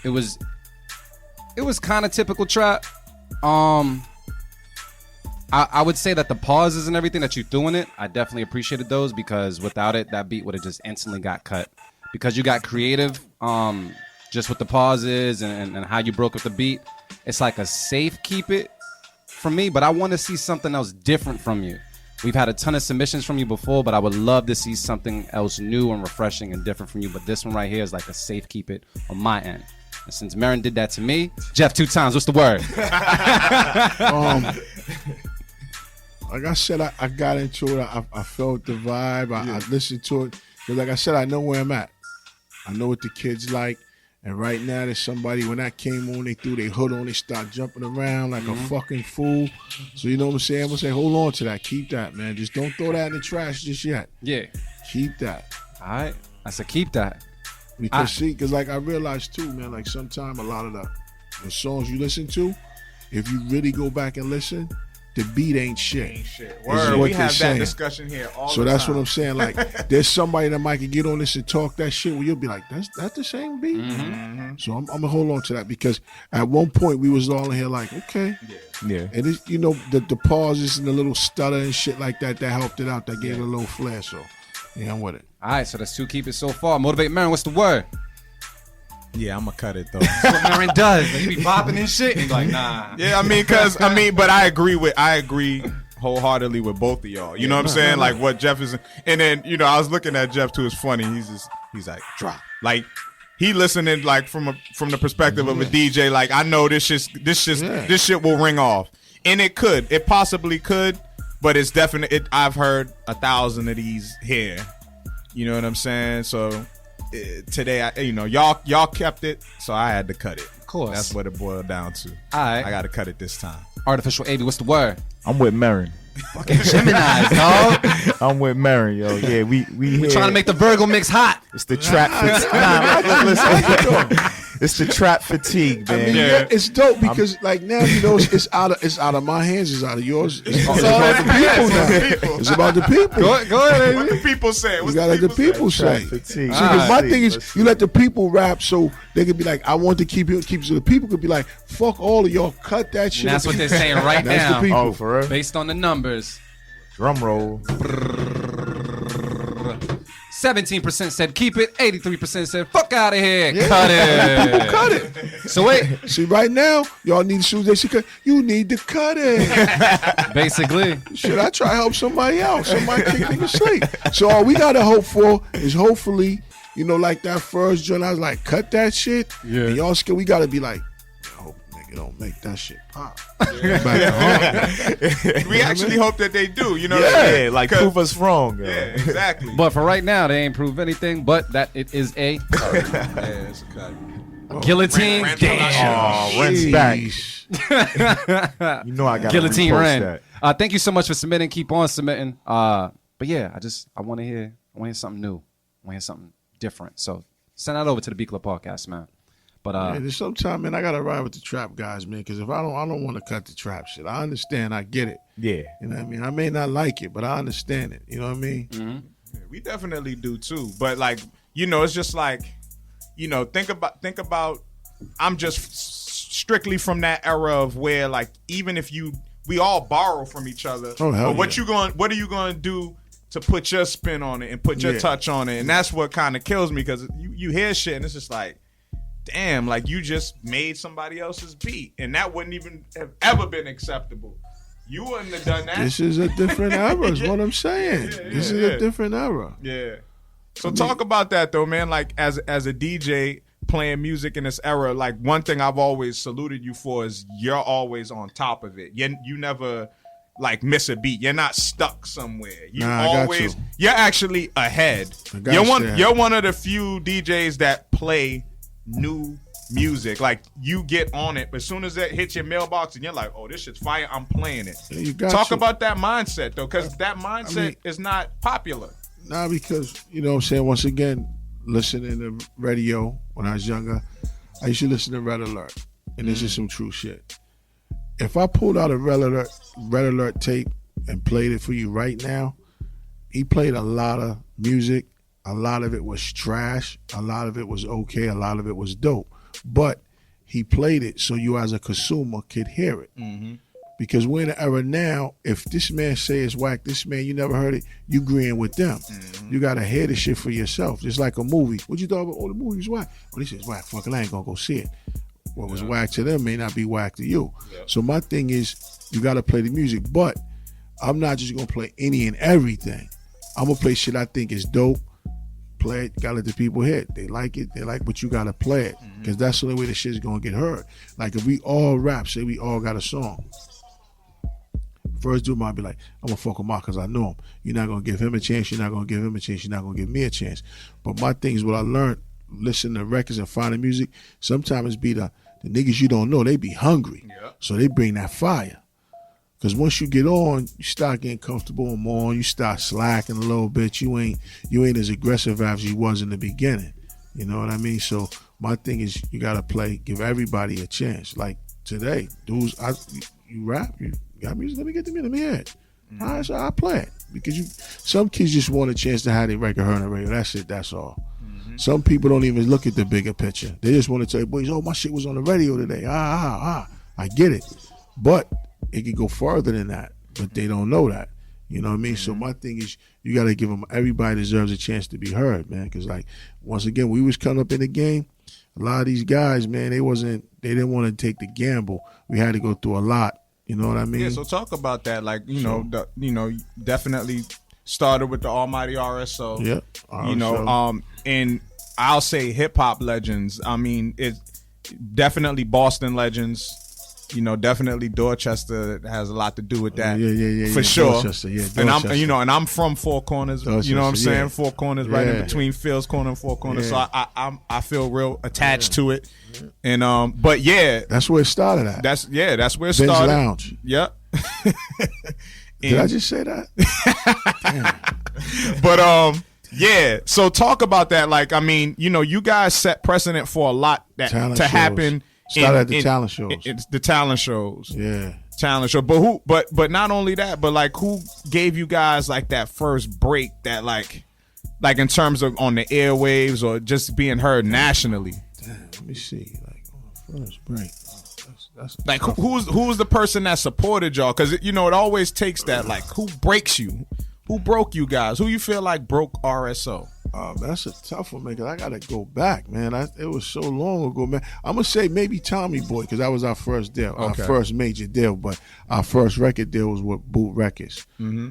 it was kind of typical trap. I would say that the pauses and everything that you threw in it, I definitely appreciated those, because without it, that beat would have just instantly got cut. Because you got creative, just with the pauses and how you broke up the beat. It's like a safe keep it for me, but I want to see something else different from you. We've had a ton of submissions from you before, but I would love to see something else new and refreshing and different from you. But this one right here is like a safe keep it on my end. And since Marin did that to me, Jeff 2 times, what's the word? Like I said, I got into it. I felt the vibe. I listened to it. But like I said, I know where I'm at. I know what the kids like. And right now, there's somebody, when that came on, they threw their hood on, they start jumping around like a fucking fool. So you know what I'm saying? I'm going to say, hold on to that. Keep that, man. Just don't throw that in the trash just yet. Yeah. Keep that. All right. I said keep that. Because like I realized too, man, like sometimes a lot of the songs you listen to, if you really go back and listen, the beat ain't shit. Word, we have that discussion here all the time. So that's what I'm saying. Like, there's somebody that might get on this and talk that shit where you'll be like, that's the same beat? Mm-hmm. So I'm going to hold on to that, because at one point we was all in here like, okay. Yeah. And it's, you know, the pauses and the little stutter and shit like that helped it out. That gave it a little flair. So, yeah, I'm with it. All right, so that's 2 keep it so far. Motivate Marin, what's the word? Yeah, I'm gonna cut it though. That's what Marin does. He be popping and shit. He's like, nah. Yeah, but I agree wholeheartedly with both of y'all. You know what I'm saying? Like what Jeff is, and then I was looking at Jeff too. It's funny. He's like drop. Like he listening like from the perspective of a DJ. Like I know this shit will ring off, and it possibly could, but it's definitely. I've heard 1,000 of these here. You know what I'm saying? So. Today, y'all kept it, so I had to cut it. Of course. That's what it boiled down to. All right. I got to cut it this time. Artificial AV, what's the word? I'm with Marin. Fucking Gemini's, dog. I'm with Marin, yo. Yeah, we trying to make the Virgo mix hot. It's the trap it's the trap fatigue, man. I mean, yeah, it's dope because like now it's out of my hands, it's out of yours. It's about the people now. It's about the people. Go ahead. What the people say? You gotta let the people say. Fatigue. Because my thing is, you let the people rap so they could be like, I want to keep it, so the people could be like, fuck all of y'all, cut that shit. And that's what they're saying right now. That's the people. Oh, for real? Based on the numbers. Drum roll. 17% said keep it. 83% said fuck out of here. Yeah. Cut it. Cut it. So wait. See, right now, y'all need shoes they should cut. You need to cut it. Basically. Should I try to help somebody else? Somebody kick niggas sleep. So all we gotta hope for is hopefully, like that first joint, I was like, cut that shit. Yeah. And y'all scared. We gotta be like, I hope nigga don't make that shit pop. We actually hope that they do. You know what Yeah, I mean? like prove us wrong. Yo. Yeah, exactly. But for right now, they ain't proved anything, but that it is a Yeah, it's a cut. guillotine. Oh, Ren's back. You know I got Guillotine repost Ren. that. Thank you so much for submitting. Keep on submitting. But yeah, I want to hear something new. I want to hear something different. So send that over to the B Club Podcast, man. But there's sometimes, man, I gotta ride with the trap guys, man, because if I don't want to cut the trap shit. I understand, I get it. Yeah. You know what I mean? I may not like it, but I understand it. You know what I mean? mm-hmm. Yeah, we definitely do too. But like, it's just like, think about. I'm just strictly from that era of where like even if we all borrow from each other. Oh, hell but yeah. what are you going to do to put your spin on it and put your touch on it. And that's what kind of kills me, because you hear shit and it's just like, damn, like you just made somebody else's beat. And that wouldn't even have ever been acceptable. You wouldn't have done that. This is a different era, is what I'm saying. This is a different era. Yeah. So talk about that though, man. Like as a DJ playing music in this era, like one thing I've always saluted you for is you're always on top of it. You never like miss a beat. You're not stuck somewhere. You're actually ahead. You're one of the few DJs that play new music. Like you get on it as soon as it hits your mailbox and you're like, oh, this shit's fire, I'm playing it. Talk about that mindset though, because that mindset is not popular. Nah, because you know what I'm saying, once again, listening to radio when I was younger, I used to listen to Red Alert, and this is some true shit. If I pulled out a Red Alert tape and played it for you right now, he played a lot of music. A lot of it was trash. A lot of it was okay. A lot of it was dope. But he played it so you as a consumer could hear it. Mm-hmm. Because we're in an era now, if this man say it's whack, this man, you never heard it, you agreeing with them. Mm-hmm. You got to hear the shit for yourself. Just like a movie. What you thought about? Oh, the movie's whack. Oh, this shit's whack. Fuck it, I ain't going to go see it. What was whack to them may not be whack to you. Yeah. So my thing is, you got to play the music. But I'm not just going to play any and everything. I'm going to play shit I think is dope. Play it, gotta let the people hear it. They like it, but you gotta play it. Because that's the only way the shit's gonna get heard. Like if we all rap, say we all got a song. First dude might be like, I'm gonna fuck with Mark because I know him. You're not gonna give him a chance, you're not gonna give him a chance, you're not gonna give me a chance. But my thing is what I learned, listening to records and finding music, sometimes be the niggas you don't know, they be hungry. Yeah. So they bring that fire. Because once you get on, you start getting comfortable and more, you start slacking a little bit. You ain't as aggressive as you was in the beginning. You know what I mean? So my thing is you gotta play, give everybody a chance. Like today, dudes, you rap, you got music, let me hear it. All right, so I play it. Because some kids just want a chance to have their record heard on the radio. That's it, that's all. Some people don't even look at the bigger picture. They just want to tell you, boys, oh, my shit was on the radio today. I get it. But it can go farther than that, but they don't know that. You know what I mean? So my thing is, you got to give them, everybody deserves a chance to be heard, man. Because like, once again, we was coming up in the game, a lot of these guys, man, they didn't want to take the gamble. We had to go through a lot. You know what I mean? Yeah, so talk about that. Like, definitely started with the Almighty RSO. Yeah. And I'll say hip hop legends. I mean, it's definitely Boston legends. Definitely Dorchester has a lot to do with that. Yeah. For sure. Dorchester, yeah. Dorchester. And I'm from Four Corners. Dorchester, you know what I'm saying? Yeah. Four Corners, right in between Phil's Corner and Four Corners. Yeah. So I feel real attached to it. And but yeah, that's where it started at. That's where it Ben's started. Lounge. Yep. Did I just say that? But yeah. So talk about that. Like, I mean, you guys set precedent for a lot that Talent to shows. happen. Started at the talent shows. It's the talent shows. Yeah. Talent show. But not only that, but like who gave you guys like that first break that like in terms of on the airwaves or just being heard nationally? Damn, let me see. Like on the first break. That's like who was the person that supported y'all? Because it always takes that. Like who breaks you? Who broke you guys? Who you feel like broke RSO? That's a tough one, man, because I got to go back, man. It was so long ago, man. I'm going to say maybe Tommy Boy, because that was our first deal, okay. Our first major deal, but our first record deal was with Boot Records. Mm-hmm.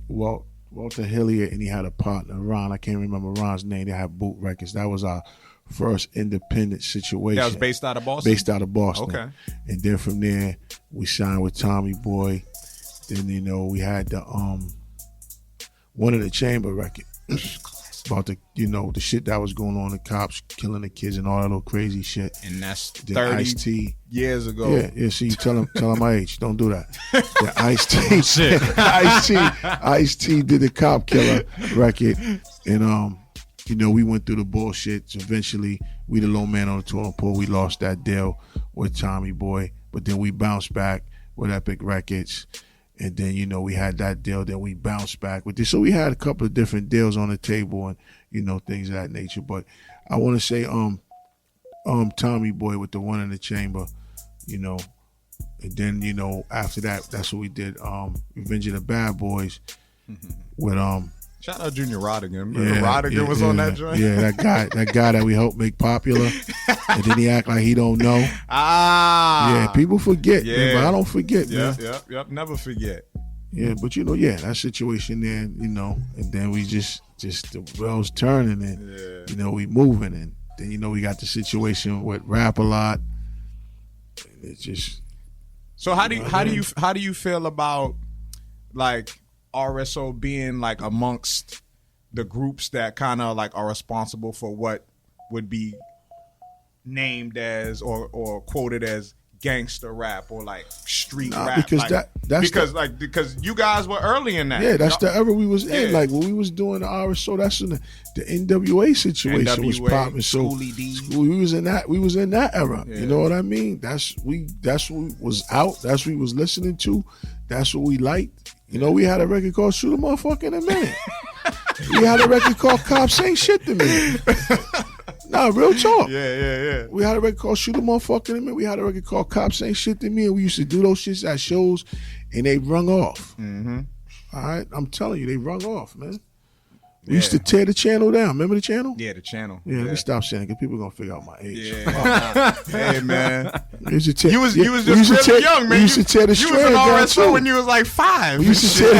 Walter Hilliard, and he had a partner, Ron. I can't remember Ron's name. They had Boot Records. That was our first independent situation. That was based out of Boston? Based out of Boston. Okay. And then from there, we signed with Tommy Boy. Then, we had the One in the Chamber record. About the shit that was going on, the cops killing the kids and all that little crazy shit. And that's the 30 Ice-T. years ago. Yeah. See, tell him my age. Don't do that. The Ice-T. Shit. Ice-T did the cop killer record, and we went through the bullshit. So eventually, we the low man on the totem pole. We lost that deal with Tommy Boy, but then we bounced back with Epic Records. And then, we had that deal, then we bounced back with this. So we had a couple of different deals on the table and, things of that nature. But I want to say Tommy Boy with the One in the Chamber, and then, after that, that's what we did. Revenge of the Bad Boys. with Shout out Junior Rodigan. Remember Rodigan was on that joint? Yeah, that guy that we helped make popular. And then he act like he don't know. Yeah, people forget, man, but I don't forget, man. Yep, never forget. Yeah, but that situation there, and then we just the wheels turning and, we moving. And then, we got the situation with Rap A Lot. And it's just. So how do you feel about like RSO being like amongst the groups that kind of like are responsible for what would be named as or quoted as gangster rap or like street rap? Because like, because you guys were early in that. Yeah, that's the era we was in. Like when we was doing the RSO, that's when the NWA situation was popping. So we was in that. We was in that era. Yeah. You know what I mean? That's what was out. That's what we was listening to. That's what we liked. We had a record called Shoot a Motherfucker in a Minute. We had a record called Cops Ain't Shit to Me. Nah, real talk. Yeah. We had a record called Shoot a Motherfucker in a Minute. We had a record called Cops Ain't Shit to Me, and we used to do those shits at shows, and they rung off. Mm-hmm. All right? I'm telling you, they rung off, man. We used to tear the channel down. Remember the channel? Yeah, the channel. Yeah, let me stop saying it because people are going to figure out my age. Yeah. Hey, man. You was just really young, man. You used to tear the strand down, You was an RSO when you was like 5. We used to tear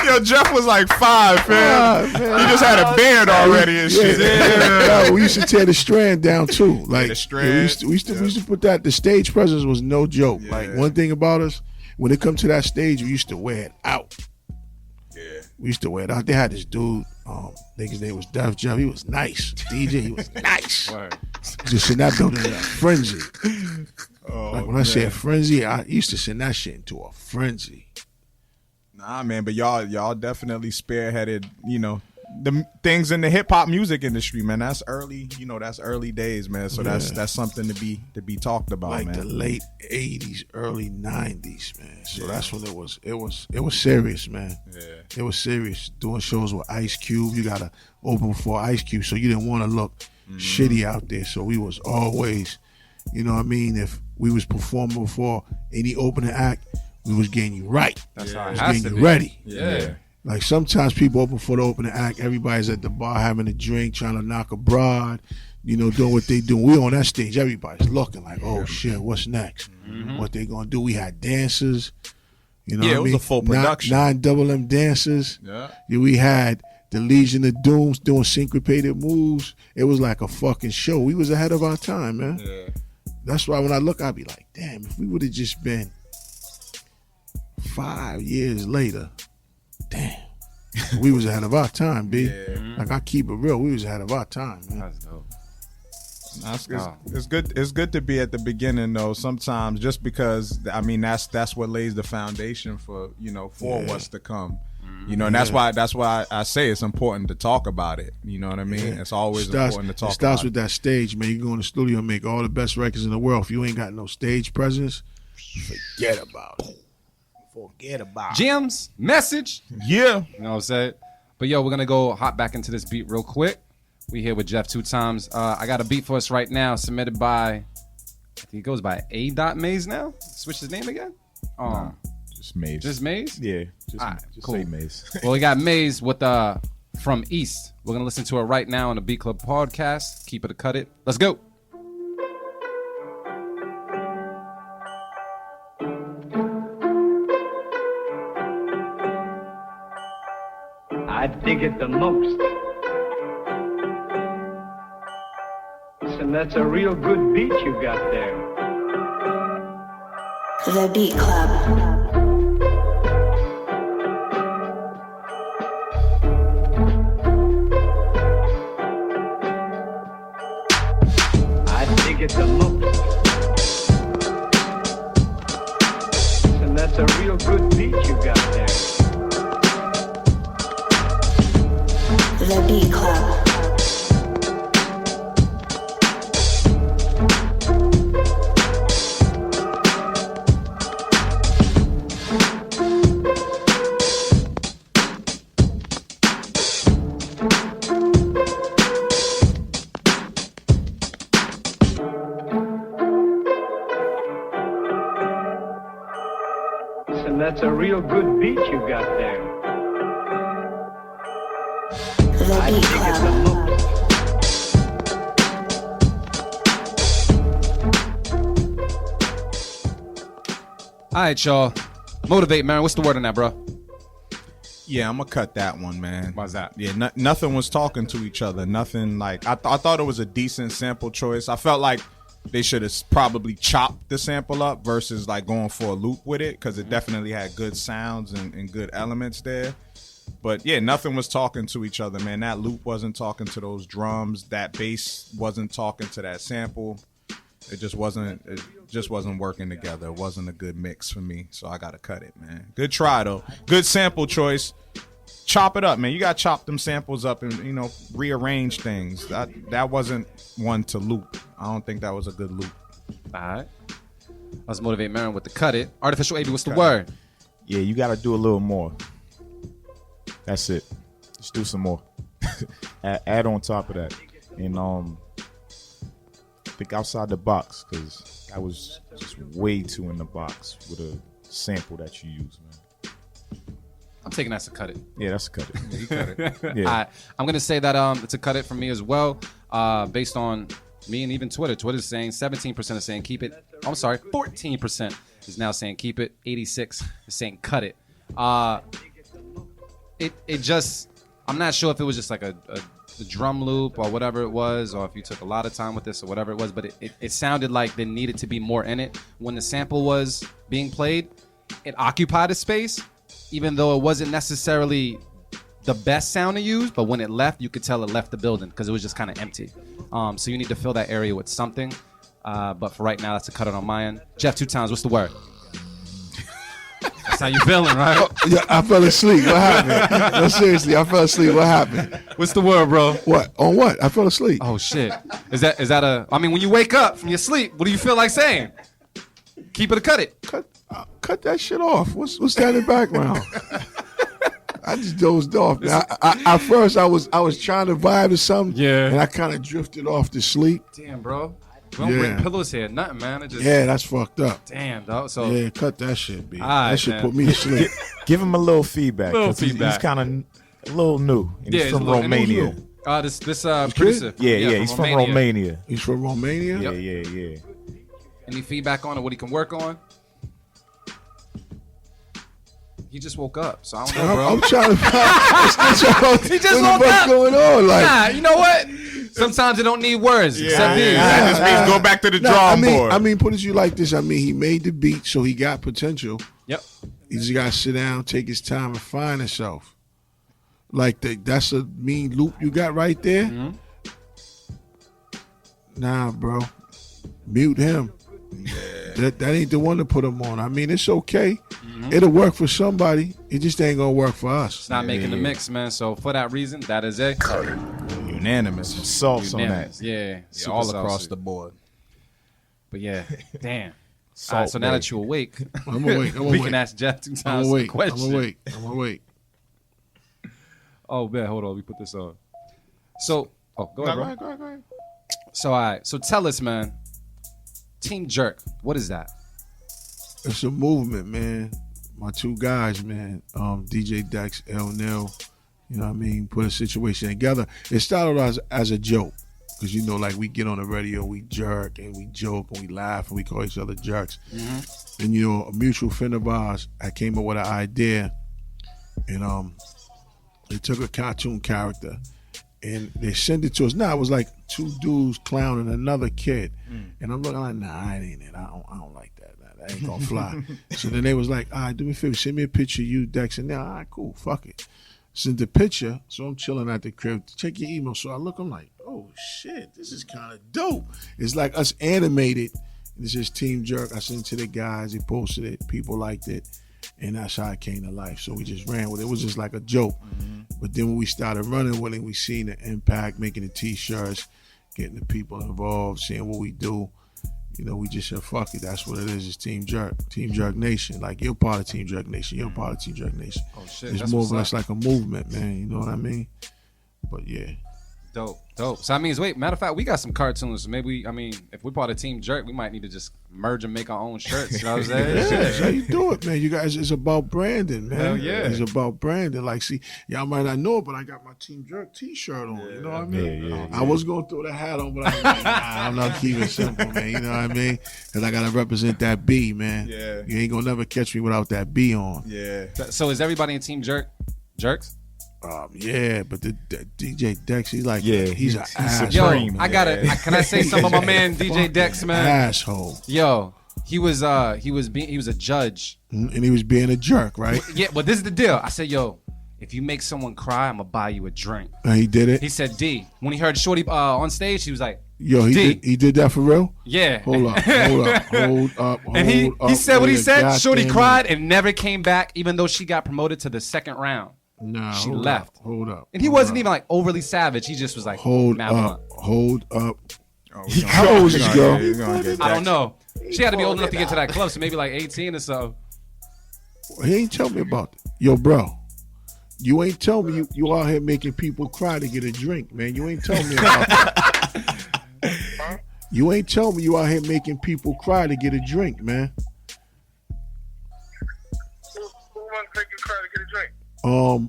Yo, Jeff was like 5, man. He just had a beard already and shit. Yeah, we used to tear the strand down too. Like the strand. We used to put that. The stage presence was no joke. Yeah. Like one thing about us, when it come to that stage, we used to wear it out. Yeah. We used to wear it out. They had this dude, his name was Def Jam. He was nice. DJ, he was nice. Just in that building in a frenzy. Like when I say a frenzy, I used to send that shit into a frenzy. Nah, man, but y'all definitely spearheaded, the things in the hip hop music industry, man. That's early, that's early days, man. So that's something to be talked about, like man. The late 80s, early 90s, man. So that's when it was serious, man. Yeah. It was serious. Doing shows with Ice Cube, you gotta open for Ice Cube, so you didn't want to look shitty out there. So we was always, if we was performing before any opening act, we was getting you right. That's how it was has getting to you be. ready. Yeah. Like sometimes people open for the opening act, everybody's at the bar having a drink, trying to knock a broad, doing what they do. We on that stage, everybody's looking like, oh shit, what's next? Mm-hmm. What they gonna do? We had dancers, it was a full production. 9 Double M dancers. Yeah. We had the Legion of Dooms doing syncopated moves. It was like a fucking show. We was ahead of our time, man. Yeah. That's why when I look, I'd be like, damn, if we would have just been 5 years later, damn, we was ahead of our time, B. Yeah. Like I keep it real, we was ahead of our time, man. That's dope. It's good. It's good to be at the beginning though. Sometimes just because that's what lays the foundation for what's to come. And that's why I say it's important to talk about it. You know what I mean? It's always important to talk about it. It starts with that stage, man. You go in the studio and make all the best records in the world. If you ain't got no stage presence, forget about it. Jim's message. Yeah. You know what I'm saying? But yo, we're going to go hop back into this beat real quick. We here with Jeff 2 times. I got a beat for us right now submitted by, I think he goes by A. Maze now. Switch his name again? Just Maze. Just Maze? Yeah. Just cool. say Maze. Well, we got Maze with From East. We're going to listen to it right now on the Beat Club podcast. Keep it or cut it. Let's go. I dig it the most. And that's a real good beat you got there. The Beat Club. I dig it the most. And that's a real good beat you got there. The Beat Club. And that's a real good The Beat Club. All right, y'all. Motivate, man. What's the word on that, bro? Yeah, I'm gonna cut that one, man. Why's that? Yeah, nothing was talking to each other. Nothing like I thought it was a decent sample choice. I felt like they should have probably chopped the sample up versus like going for a loop with it, because it definitely had good sounds and good elements there. But yeah, nothing was talking to each other, man. That loop wasn't talking to those drums. That bass wasn't talking to that sample. It just wasn't working together. It wasn't a good mix for me, so I gotta cut it, man. Good try though. Good sample choice. Chop it up, man. You gotta chop them samples up and, you know, rearrange things. That wasn't one to loop. I don't think that was a good loop. All right. Let's motivate Marin with the cut it. Artificial AB, what's the word? Yeah, you got to do a little more. That's it. Just do some more. add on top of that. And think outside the box, because I was just way too in the box with a sample that you use, man. I'm taking that to cut it. Yeah, that's a cut it. Yeah, you cut it. Yeah. All right. I'm going to say that it's a cut it for me as well, based on me and even Twitter. Twitter's saying 17% is saying keep it. I'm sorry, 14% is now saying keep it. 86 is saying cut it. It just, I'm not sure if it was just like a drum loop or whatever it was, or if you took a lot of time with this or whatever it was, but it sounded like there needed to be more in it. When the sample was being played, it occupied a space, even though it wasn't necessarily the best sound to use, but when it left, you could tell it left the building because it was just kind of empty. So you need to fill that area with something. But for right now, that's a cut it on my end. Jeff, 2 times, what's the word? That's how you feeling, right? Oh, yeah, I fell asleep. What happened? No, seriously, I fell asleep. What happened? What's the word, bro? What? On what? I fell asleep. Oh, shit. Is that a... I mean, when you wake up from your sleep, what do you feel like saying? Keep it or cut it? Cut that shit off. What's that in the background? I just dozed off. At first, I was trying to vibe to something, yeah, and I kind of drifted off to sleep. Damn, bro. We don't bring pillows here. Nothing, man. Yeah, that's fucked up. Damn, dog. So yeah, cut that shit, B. Right, that shit put me to sleep. Give him a little feedback. He's kind of a little new. And he's from Romania. This producer. Yeah, he's from Romania. He's from Romania? Yep. Yeah. Any feedback on it? What he can work on? He just woke up, so I don't know, bro. I'm trying to find he just woke up. What's going on? Like, nah, you know what? Sometimes it don't need words. Except these. That just means go back to the drawing board. I mean, put it you like this. I mean, he made the beat, so he got potential. Yep. He just got to sit down, take his time, and find himself. Like, that's a mean loop you got right there. Mm-hmm. Nah, bro. Mute him. Yeah. That ain't the one to put him on. I mean, it's okay. Mm-hmm. It'll work for somebody. It just ain't going to work for us. It's not making the mix, man. So for that reason, that is a unanimous. Sauce on that. Yeah, all across the board. But yeah, damn. All right, so now that you're awake, I'm awake. we can ask Jeff 2 times I'm awake. question. I'm awake. Oh, man, hold on. Let me put this on. So, go ahead, bro. Go ahead. So, all right. So tell us, man. Team Jerk, what is that? It's a movement, man. My 2 guys, man. DJ Dex, L. Nil. You know what I mean? Put a situation together. It started as a joke. Because, you know, like we get on the radio, we jerk and we joke and we laugh and we call each other jerks. Mm-hmm. And, you know, a mutual friend of ours, I came up with an idea. And they took a cartoon character and they sent it to us. Now it was like 2 dudes clowning another kid. And I'm looking like, nah, that ain't it. I don't like that. That ain't gonna fly. So then they was like, all right, do me a favor, send me a picture of you, Dex. And now, all right, cool, fuck it. Sent the picture, so I'm chilling at the crib. Check your email. So I look, I'm like, oh shit, this is kind of dope. It's like us animated. This is Team Jerk. I sent it to the guys, they posted it, people liked it. And that's how it came to life. So we just ran with it. It was just like a joke. Mm-hmm. But then when we started running with it, we seen the impact, making the t-shirts, getting the people involved, seeing what we do. You know, we just said, fuck it. That's what it is. It's Team Jerk. Team Jerk Nation. Like, you're part of Team Jerk Nation. You're part of Team Jerk Nation. Oh, shit. It's moving us like a movement, man. You know what I mean? But, yeah. Dope. So that means, wait, matter of fact, we got some cartoons. So maybe, if we're part of Team Jerk, we might need to just merge and make our own shirts. You know what I'm saying? Yeah, that's how you do it, man. You guys, it's about branding, man. Hell yeah. It's about branding. Like, see, y'all might not know it, but I got my Team Jerk T-shirt on. You know what I mean? Yeah. I was going to throw the hat on, but I was like, nah, I'm not keeping it simple, man. You know what I mean? Because I got to represent that B, man. Yeah. You ain't going to never catch me without that B on. Yeah. So is everybody in Team Jerk jerks? Yeah, but the DJ Dex, he's like, Yeah, he's an asshole. Yo, can I say something about my man DJ Dex, man? Asshole. Yo, he was a judge. And he was being a jerk, right? Yeah, but this is the deal. I said, yo, if you make someone cry, I'm gonna buy you a drink. And he did it. He said D. When he heard Shorty on stage, he was like, Yo, he did that for real? yeah. Hold up. And he said what he said. Shorty goddamn cried and never came back, even though she got promoted to the second round. Nah, She hold left. Up, hold up. And he wasn't even like overly savage. He just was like, Hold "Man, I'm up. Hold up. Oh, How old is this girl? I don't know. She had to be old enough to get to that club, so maybe like 18 or so. He ain't tell me about that. Yo, bro. You ain't tell me you out here making people cry to get a drink, man. You ain't tell me about that. You ain't tell me you out here making people cry to get a drink, man. Who wants to make you cry to get a drink?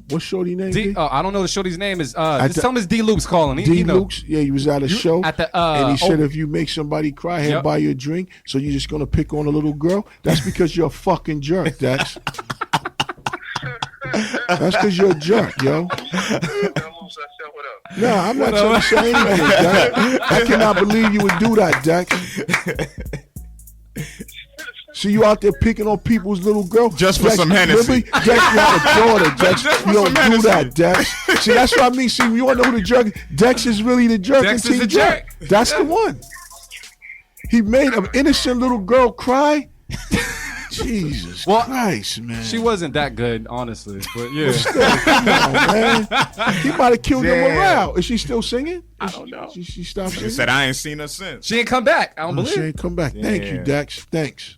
What's Shorty name? D? I don't know the Shorty's name is. Just tell him it's D Luke's calling. D Luke's? Yeah, he was at a show. At the, and he said if you make somebody cry, he'll buy you a drink. So you're just going to pick on a little girl? That's because you're a fucking jerk, Dex. That's because you're a jerk, yo. Nah, I'm not trying to say anything, Dex. I cannot believe you would do that, Dex. See you out there picking on people's little girl just for Dex, some Hennessy. Dex, you have a daughter, Dex. You don't do that, Dex. See, that's what I mean. See, you want to know who the jerk? Dex is really the jerk. Dex is the jerk. That's the one. He made an innocent little girl cry. Jesus Christ, man. She wasn't that good, honestly. But yeah. Come on, man. He might have killed your morale. Is she still singing? I don't know. She stopped singing? He said, I ain't seen her since. She ain't come back. I don't believe She ain't come back. Thank you, Dex. Thanks.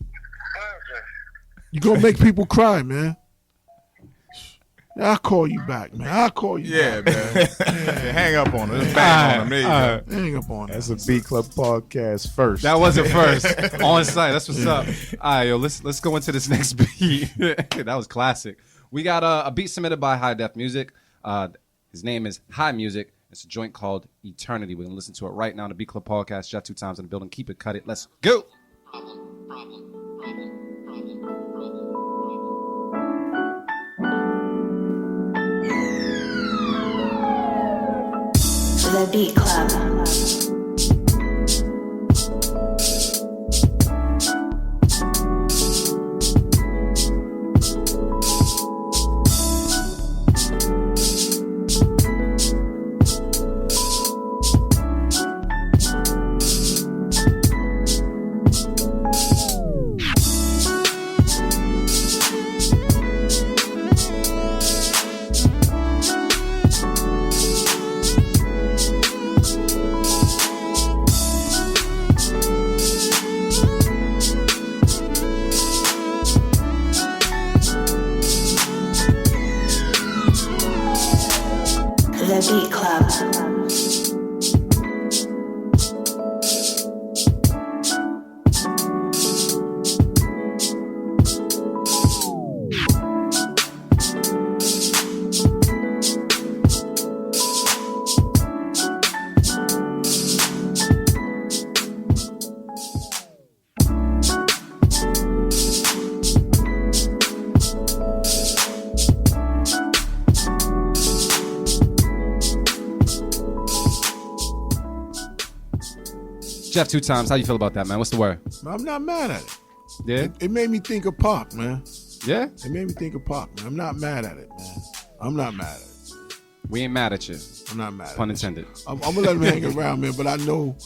You gonna make people cry, man. I'll call you back, man. I'll call you back. Man. Hang up on her. Just bang on him. There you go. Hang up on her. That's a B Club podcast first. That wasn't first. On site. That's what's up. All right, yo, let's go into this next beat. That was classic. We got a beat submitted by High Def Music. His name is High Music. It's a joint called Eternity. We're gonna listen to it right now on the B Club podcast. Jeff 2 times in the building. Keep it, cut it. Let's go. The Beat Club. The Beat Club. Jeff 2 times. How you feel about that, man? What's the word? I'm not mad at it. Yeah? It made me think of Pac, man. Yeah? It made me think of Pac, man. I'm not mad at it, man. I'm not mad at it. We ain't mad at you. I'm not mad at it. Pun intended. I'm gonna let him hang around, man, but I know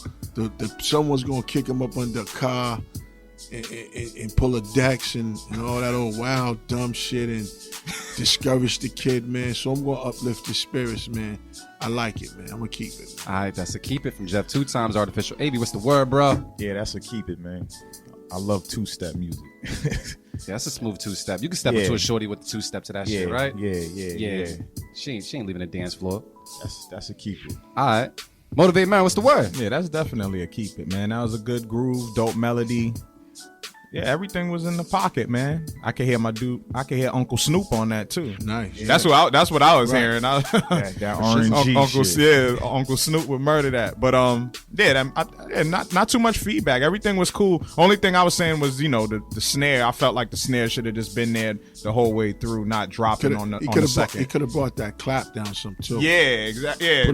someone's gonna kick him up under a car and pull a Dex and all that old wild dumb shit and discourage the kid, man. So I'm gonna uplift the spirits, man. I like it, man. I'm gonna keep it. All right, that's a keep it from Jeff 2 times artificial. AB, what's the word, bro? Yeah, that's a keep it, man. I love two-step music. Yeah, that's a smooth two-step. You can step into a shorty with the two-step to that shit, right? Yeah. She ain't leaving the dance floor. That's a keeper. All right. Motivate man, what's the word? Yeah, that's definitely a keep it, man. That was a good groove, dope melody. Yeah, everything was in the pocket, man. I could hear Uncle Snoop on that too. Nice. That's what I was hearing. That R&G Uncle, shit. yeah, Uncle Snoop would murder that. But not too much feedback. Everything was cool. Only thing I was saying was, the snare. I felt like the snare should have just been there the whole way through, not dropping on the second. He could have brought that clap down some too. Yeah, exactly. Yeah,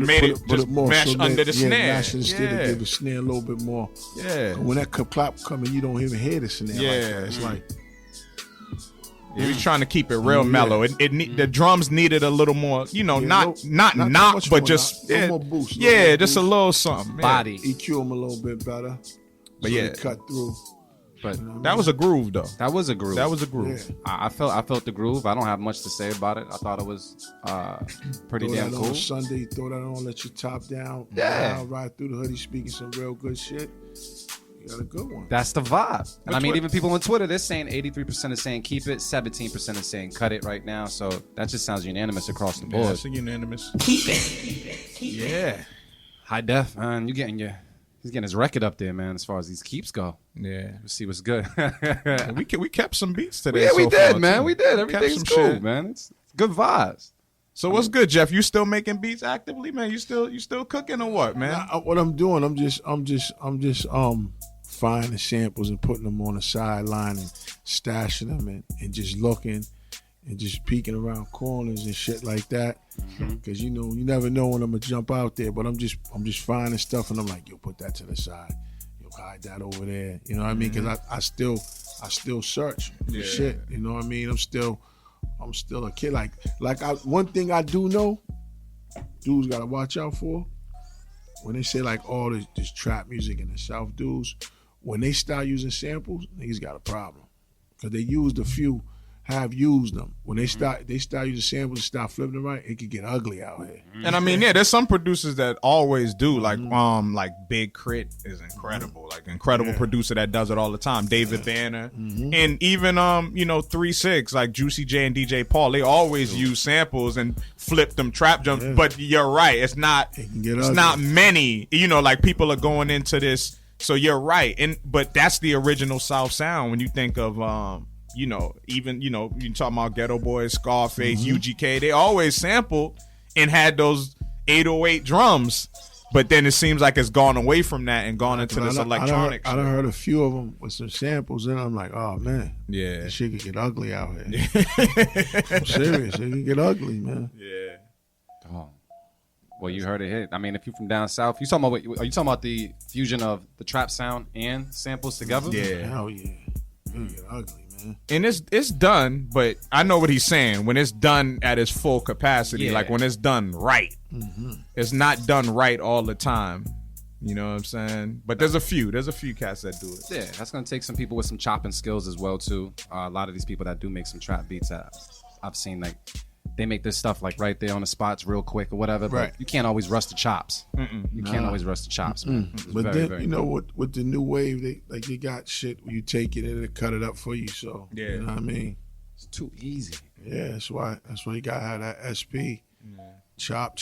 put it more mash under the snare. Mash instead of give the snare a little bit more. Yeah. When that clap coming, you don't even hear the snare. Like that. It's like he was trying to keep it real mellow. The drums needed a little more, not knock, but just more boost. Just a little something. Body. EQ them a little bit better. But so cut through. But that was a groove, though. That was a groove. Yeah. I felt the groove. I don't have much to say about it. I thought it was pretty damn cool. On Sunday, throw that on, let your top down. Yeah. Ride through the hoodie, speaking some real good shit. You got a good one. That's the vibe. And even people on Twitter, they're saying 83% are saying keep it, 17% are saying cut it right now. So that just sounds unanimous across the board. Yeah, it's a unanimous. Keep it. Yeah. High def, man. He's getting his record up there, man, as far as these keeps go. Yeah. Let's see what's good. we kept some beats today. Yeah, we did, far, man. Too. We did. Everything's cool, shit. man. It's good vibes. So what's good, Jeff? You still making beats actively, man? You still cooking or what, man? What I'm doing, I'm just finding samples and putting them on the sideline and stashing them and just looking and just peeking around corners and shit like that. Because you never know when I'm gonna jump out there. But I'm just finding stuff and I'm like, yo, put that to the side. Yo, hide that over there. You know what I mean? Because I still search for shit. You know what I mean? I'm still a kid. One thing I do know, dudes gotta watch out for. When they say like all this trap music in the South, dudes, when they start using samples, niggas got a problem. Because they used a few, have used them. When they start using samples and start flipping them right, it could get ugly out here. And I mean, there's some producers that always do. Like Big Crit is incredible. Like incredible producer that does it all the time. David Banner. And even 3-6, like Juicy J and DJ Paul, they always use samples and flip them trap jumps. But you're right, it's not many. Like people are going into this. So you're right. But that's the original South sound when you think of you talking about Ghetto Boys, Scarface, UGK, they always sampled and had those 808 drums. But then it seems like it's gone away from that and gone into this electronic. I done heard a few of them with some samples, and I'm like, oh man, this shit could get ugly out here. I'm serious, it could get ugly, man. Yeah. Oh. Well, you heard it hit. I mean, if you're from down south, are you talking about the fusion of the trap sound and samples together? Yeah. Hell yeah. It could get ugly, man. And it's done, but I know what he's saying. When it's done at its full capacity, like when it's done right. It's not done right all the time. You know what I'm saying? But there's a few cats that do it. Yeah, that's gonna take some people with some chopping skills as well too. A lot of these people that do make some trap beats, I've seen like they make this stuff like right there on the spots real quick or whatever. But you can't always rust the chops. You can't always rust the chops, man. But then with the new wave, they got shit where you take it and they cut it up for you. So you know what I mean? It's too easy. Yeah, that's why you gotta have that SP. Chop.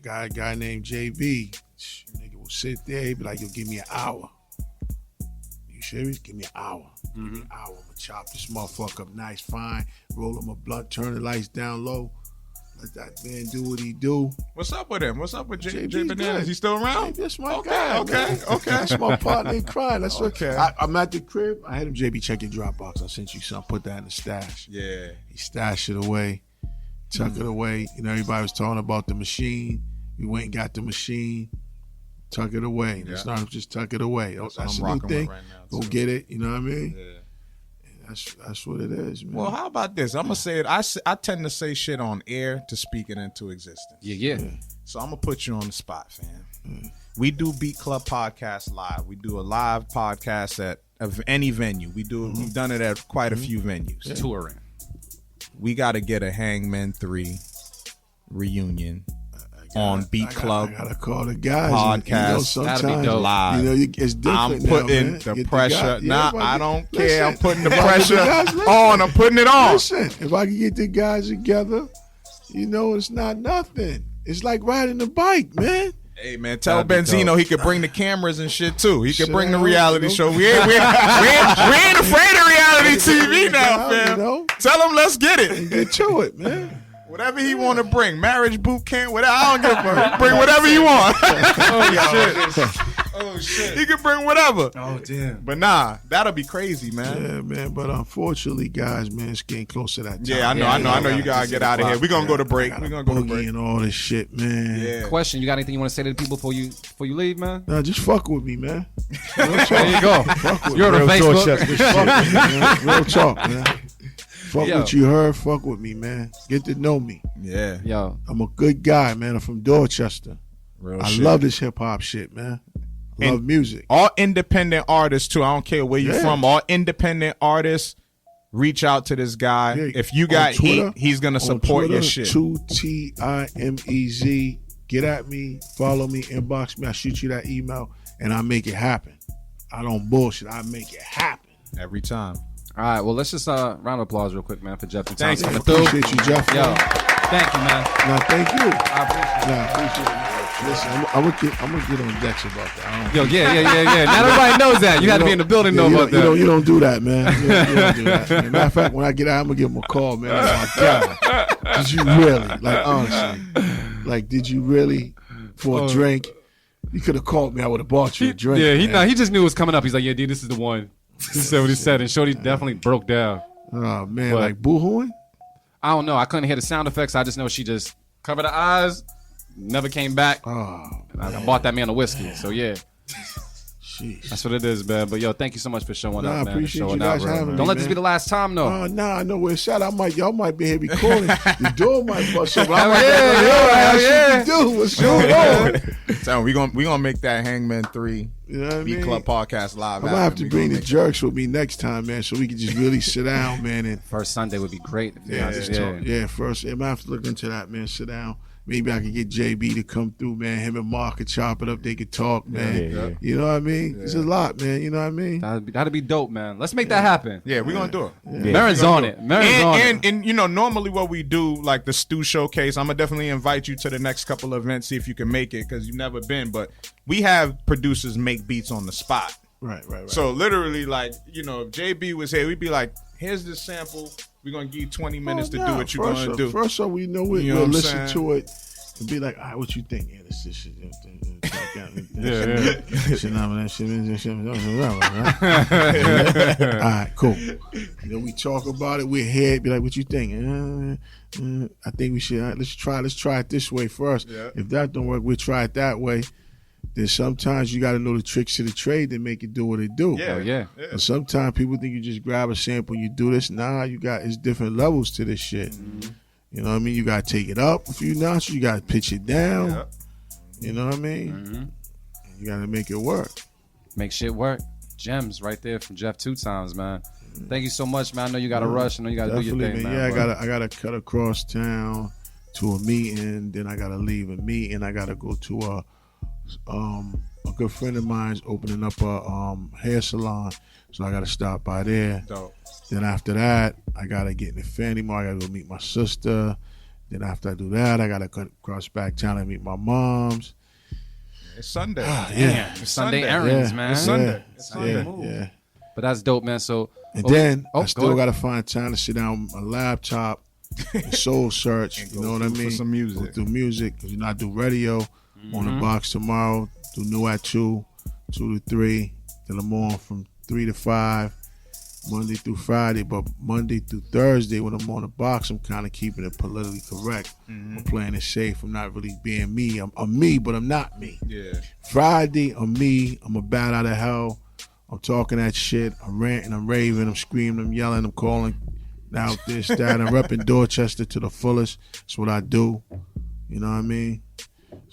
Got a guy named JB. Nigga will sit there, he be like, yo, give me an hour. You serious? Give me an hour. Give me an hour. I'm gonna chop this motherfucker up nice, fine. Roll him a blunt, turn the lights down low. Let that man do what he do. What's up with him? What's up with J JB Bananas? He still around? That's my guy. Okay. That's my partner in crime. That's okay. I'm at the crib. I had him, JB, check your Dropbox. I sent you something. Put that in the stash. Yeah. He stashed it away. Tuck it away. Everybody was talking about the machine. We went and got the machine. Tuck it away. It's not just tuck it away. That's a new thing. Right now, go get it. You know what I mean? Yeah. That's what it is, man. Well, how about this? I'm gonna say it. I tend to say shit on air to speak it into existence. Yeah. So I'm gonna put you on the spot, fam. We do Beat Club Podcast live. We do a live podcast at any venue. We've done it at quite a few venues. Yeah. Touring. We got to get a Hangman 3 reunion on Beat Club I gotta call the guys. podcast. That'd be dope. Live. It's different. I'm putting now, the Get pressure. I don't care. I'm putting the if I get pressure guys, listen. on. I'm putting it on. Listen, if I can get the guys together, it's not nothing. It's like riding a bike, man. Hey man, tell That'd be Benzino dope. he could bring the cameras and shit too. He could Sit bring the down, reality you know. show. We ain't afraid of reality TV now, fam. Tell him let's get it. Get to it, man. Whatever he want to bring, marriage boot camp, whatever. I don't give a fuck. Bring whatever you want. Oh shit. He can bring whatever. Oh damn. But nah, that'll be crazy, man. Yeah, man. But unfortunately, guys, man, it's getting close to that time. Yeah, I know. You gotta get out of here. We're gonna go to break. We're gonna go to Boogie break. and all this shit, man. Yeah. Question: you got anything you want to say to the people before you leave, man? Nah, just fuck with me, man. There you go. Fuck with You're me. on Facebook. Real talk, man. Fuck Yo. what you heard. Fuck with me, man. Get to know me. Yeah. Yo, I'm a good guy, man. I'm from Dorchester. Real I shit. love this hip hop shit, man. I love music. All independent artists too. I don't care where you're Yeah. from. All independent artists, reach out to this guy. Yeah. If you On got Twitter- heat, he's gonna on support your Twitter, shit. 2TIMEZ. Get at me, follow me, inbox me. I shoot you that email, and I make it happen. I don't bullshit. I make it happen. Every time. all right. Well, let's just round of applause real quick, man, for Jeff and Tom Thank you. coming through. Appreciate you, Jeff. Yo, man. thank you, man. Nah, thank you. I appreciate it. Nah, appreciate it. Listen, I'm gonna get on Dex about that. I don't- Yo, yeah. Now everybody knows that. You got to be in the building to know about that. You don't do that, man. You don't do that. Matter of fact, when I get out, I'm gonna give him a call, man. Oh my God, did you really? Like honestly, like did you really for a drink? You could have called me. I would have bought you a drink. Yeah, he just knew it was coming up. He's like, yeah, dude, this is the one. This is what he said, and Shorty definitely broke down. Oh man, But- like boohooing. I don't know. I couldn't hear the sound effects. I just know she just covered her eyes, never came back. Oh, I bought that man a whiskey. So yeah, jeez. that's what it is, man. But yo, thank you so much for showing Nah, up, man. appreciate Showing you guys out, bro. having me, Don't let this man. be the last time, though. Oh, nah, I know where it's at. Y'all might be here recording. The door might bust open. Hell I yeah, do. What's going on? So we gonna make that Hangman 3 You know what I Beat mean? Club podcast live. I'm gonna have happen. to bring the jerks with me next time, man, so we can just really sit down, man, and First Sunday would be great. If you yeah, guys just just- talk. Yeah, first, I'm gonna have to look into that, man. Sit down. Maybe I could get JB to come through, man. Him and Mark could chop it up. They could talk, man. Yeah. You know what I mean? It's a lot, man. You know what I mean? That'd be dope, man. Let's make that happen. Yeah, we're gonna do it. Marin's on it. Marin's on it. And you know, normally what we do, like the Stew Showcase, I'm gonna definitely invite you to the next couple of events, see if you can make it, because you've never been. But we have producers make beats on the spot. Right. So literally, like, you know, if JB was here, we'd be like, here's the sample. We're gonna give you 20 minutes to do what you're gonna do. First off, we know You know we'll what I'm listen saying? to it and be like, all right, what you think? Yeah, this shit. All right, cool. You know, we talk about it. We're here. Be like, what you think? I think we should. Let's try it this way first. Yeah. If that don't work, we'll try it that way. Then sometimes you got to know the tricks of the trade that make it do what it do. Hell yeah. And sometimes people think you just grab a sample, you do this. Nah, it's different levels to this shit. You know what I mean? You got to take it up a few notches. You got to pitch it down. Yeah. You know what I mean? You got to make it work. Make shit work. Gems right there from Jeff 2 times, man. Thank you so much, man. I know you got to rush. I know you got to do your Definitely, thing, man. man. Yeah, I gotta cut across town to a meeting. Then I gotta leave a meeting. I gotta go to a good friend of mine's opening up a hair salon, so I gotta stop by there. Dope. Then after that, I gotta get in the Fanny Mall. I gotta go meet my sister. Then after I do that, I gotta cut across back town and meet my moms. It's Sunday. Yeah, It's Sunday errands, man. It's Sunday. yeah. But that's dope, man. So And then I go still ahead. gotta find time to sit down with my laptop, and soul search. You know what I through for mean? some music. Go through music, because I do radio on the box tomorrow. Do new at 2 to 3. Then I'm on from 3 to 5, Monday through Friday. But Monday through Thursday, when I'm on the box, I'm kind of keeping it politically correct. I'm playing it safe. I'm not really being me. I'm me, but I'm not me. Yeah. Friday, I'm me. I'm a bat out of hell. I'm talking that shit. I'm ranting, I'm raving, I'm screaming, I'm yelling, I'm calling out this, that. I'm repping Dorchester to the fullest. That's what I do. You know what I mean?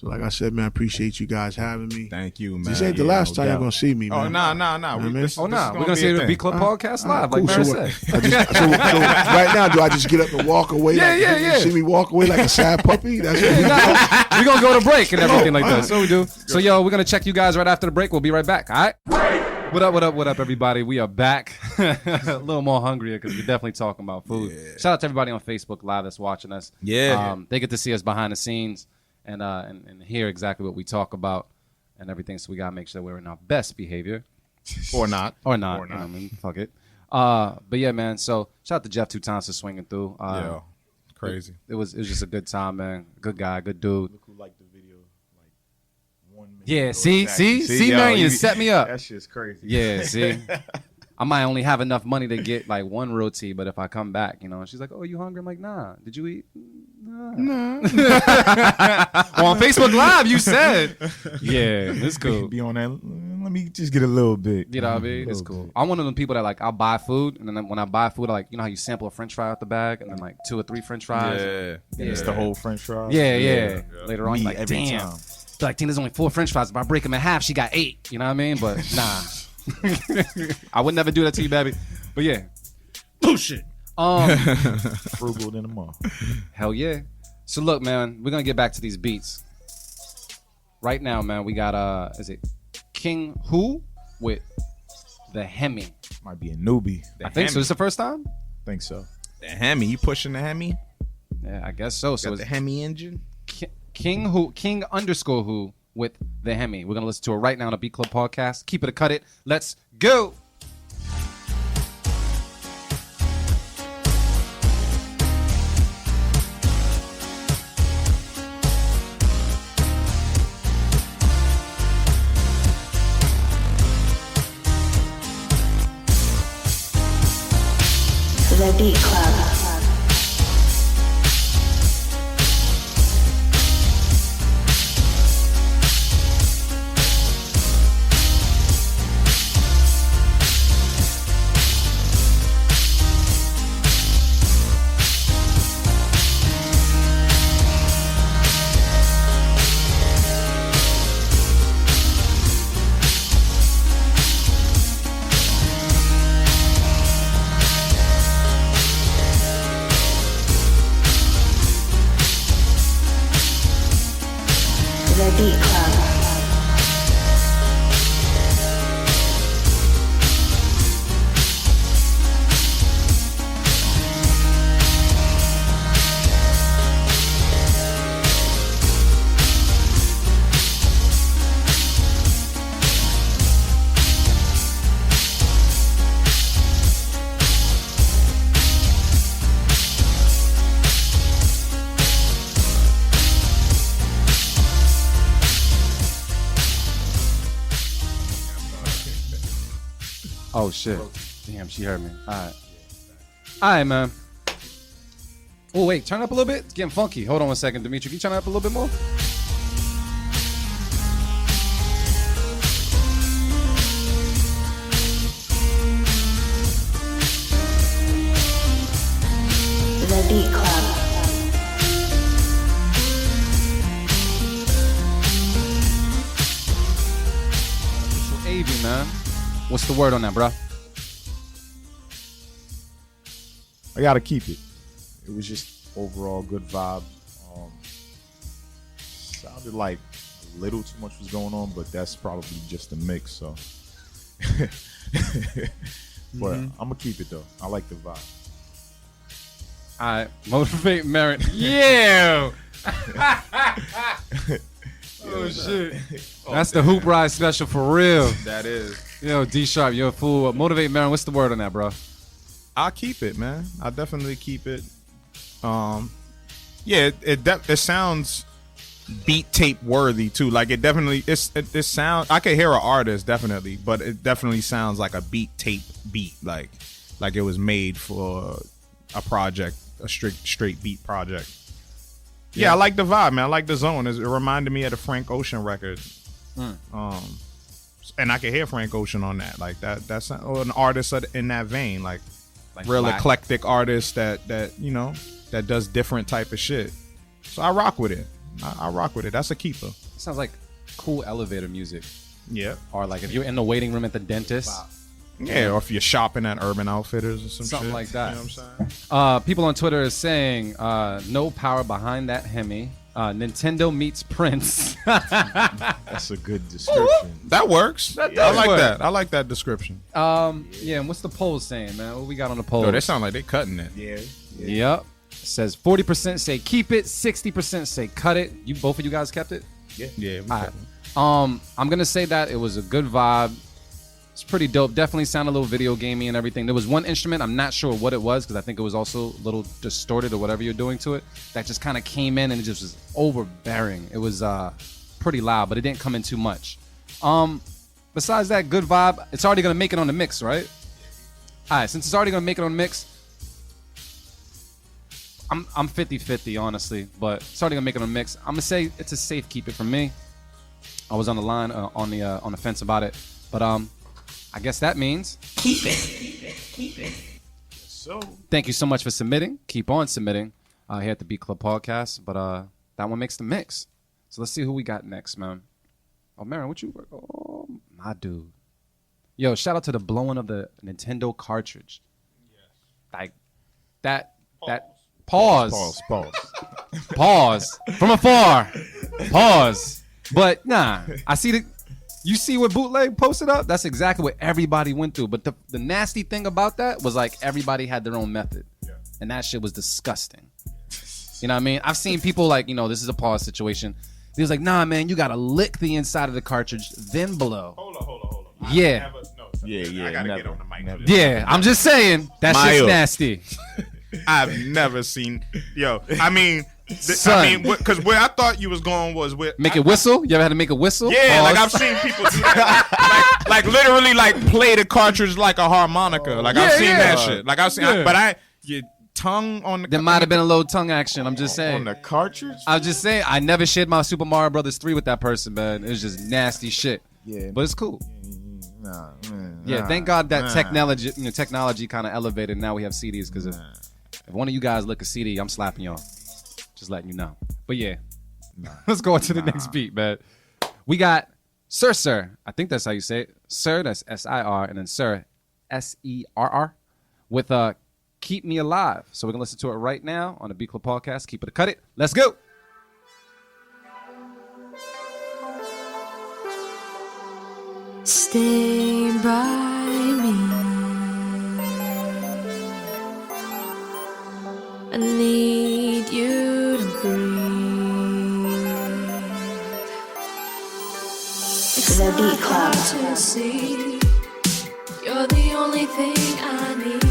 So like I said, man, I appreciate you guys having me. Thank you, man. This ain't the last time you're gonna see me, man. Oh, nah. You know what I mean? We're gonna see the Beat Club podcast live, Cool. like Mary So said. so right now, do I just get up and walk away? Yeah. You see me walk away like a sad puppy? That's what we do. We're gonna go to break and everything like that. So we do. So yo, we're gonna check you guys right after the break. We'll be right back. All right. What up, everybody? We are back. A little more hungrier because we're definitely talking about food. Yeah. Shout out to everybody on Facebook Live that's watching us. Yeah. They get to see us behind the scenes and hear exactly what we talk about and everything. So we gotta make sure we're in our best behavior. Or not. You know what I mean? Fuck it. But yeah, man. So shout out to Jeff 2 times for swinging through. Yeah. Crazy. It was just a good time, man. Good guy, good dude. Look who liked the video, like 1 minute. Yeah, see, man, you set me up. That shit's crazy. Yeah, see. I might only have enough money to get like one roti, but if I come back, you know, and she's like, "Oh, you hungry?" I'm like, "Nah. Did you eat?" Nah. Well, on Facebook Live, you said, "Yeah, it's cool." Be on that. Let me just get a little bit. You know what I mean? It's cool. I'm one of them people that like I'll buy food, and then when I buy food, I like, you know how you sample a French fry out the bag, and then like 2 or 3 French fries. Yeah. And it's the whole French fry. Yeah. Later on, Me you're like, every damn. time. Like, there's only 4 French fries. If I break them in half, she got 8. You know what I mean? But nah. I would never do that to you, baby. But yeah. Bullshit. Frugal than a mom. Hell yeah. So look, man, we're gonna get back to these beats. Right now, man, we got is it King Who with the Hemi. Might be a newbie. I think so. This is the first time? Think so. The Hemi. You pushing the Hemi? Yeah, I guess so. So Got the it's Hemi engine? King _Who with the Hemi. We're gonna listen to it right now on the Beat Club podcast. Keep it or cut it. Let's go. The Beat Club. The Beat Club. Oh shit. Damn, she heard me. Alright, man. Oh wait, turn up a little bit. It's getting funky. Hold on 1 second, Dimitri. Can you turn it up a little bit more? The Beat Club. AV, man. What's the word on that, bro? I gotta keep it. It was just overall good vibe. Sounded like a little too much was going on, but that's probably just a mix. So, but I'm gonna keep it though. I like the vibe. All right, motivate merit. Yeah. Oh shit. That's the Hoop Ride special for real. That is. Yo, D Sharp, you're a fool. Motivate Marin, what's the word on that, bro? I'll keep it, man. I'll definitely keep it. Yeah, it sounds beat tape worthy too. Like it definitely it sounds. I could hear an artist definitely, but it definitely sounds like a beat tape beat. Like it was made for a project, a straight beat project. Yeah, I like the vibe, man. I like the zone. It reminded me of the Frank Ocean record. And I could hear Frank Ocean on that. Like that's an artist in that vein, like real black. Eclectic artist that you know that does different type of shit. So I rock with it. I rock with it. That's a keeper. Sounds like cool elevator music. Yeah. Or like if you're in the waiting room at the dentist. Yeah, or if you're shopping at Urban Outfitters or something shit. like that. You know what I'm saying? People on Twitter are saying no power behind that Hemi. Nintendo meets Prince. That's a good description. That works. That I does like work. that. I like that description. Yeah, and what's the poll saying, man? What we got on the poll? Yo, they sound like they cutting it. Yeah. Yep. It says 40% say keep it, 60% say cut it. You both of you guys kept it? Yeah. Yeah. We All cut right. it. I'm gonna say that it was a good vibe. It's pretty dope. Definitely sounded a little video gamey and everything. There was one instrument, I'm not sure what it was because I think it was also a little distorted or whatever you're doing to it. That just kind of came in and it just was overbearing. It was pretty loud, but it didn't come in too much. Besides that, good vibe. It's already gonna make it on the mix, right? All right, since it's already gonna make it on the mix, I'm 50-50 honestly, but it's already gonna make it on the mix. I'm gonna say it's a safe keep it from me. I was on the line on the fence about it, but I guess that means Keep it. So thank you so much for submitting. Keep on submitting here at the Beat Club Podcast, but that one makes the mix. So let's see who we got next, man. Oh, Marin, what you? Oh, my dude. Yo, shout out to the blowing of the Nintendo cartridge. Like that. Pause. From afar. Pause. But nah, I see the. You see what Bootleg posted up? That's exactly what everybody went through. But the nasty thing about that was like everybody had their own method. Yeah. And that shit was disgusting. You know what I mean? I've seen people like, this is a pause situation. He was like, nah, man, you got to lick the inside of the cartridge, then blow. Hold on. Yeah. I gotta get on the mic. Never. Yeah, I'm just saying. That shit's nasty. I've never seen. Yo, I mean, Son. because where I thought you was going was with Make it whistle? You ever had to make a whistle? Yeah, Pause. like I've seen people do that. like literally like play the cartridge like a harmonica. Like I've seen that shit. Like I've seen, your tongue on the. There might have been a little tongue action. I'm just saying. On the cartridge? I'm just saying. I never shared my Super Mario Brothers 3 with that person, man. It was just nasty shit. Yeah. But it's cool. Nah, man. Yeah, thank God that technology kind of elevated. Now we have CDs because if one of you guys lick a CD, I'm slapping y'all. Just letting you know. But yeah, let's go on to the next beat, man. We got Sir. I think that's how you say it. Sir, that's S-I-R, and then Sir, S-E-R-R, with Keep Me Alive. So we're going to listen to it right now on the Beat Club Podcast. Keep it or cut it. Let's go. Stay by me. I need you to breathe. It's The Beat Club. hard to see. You're the only thing I need.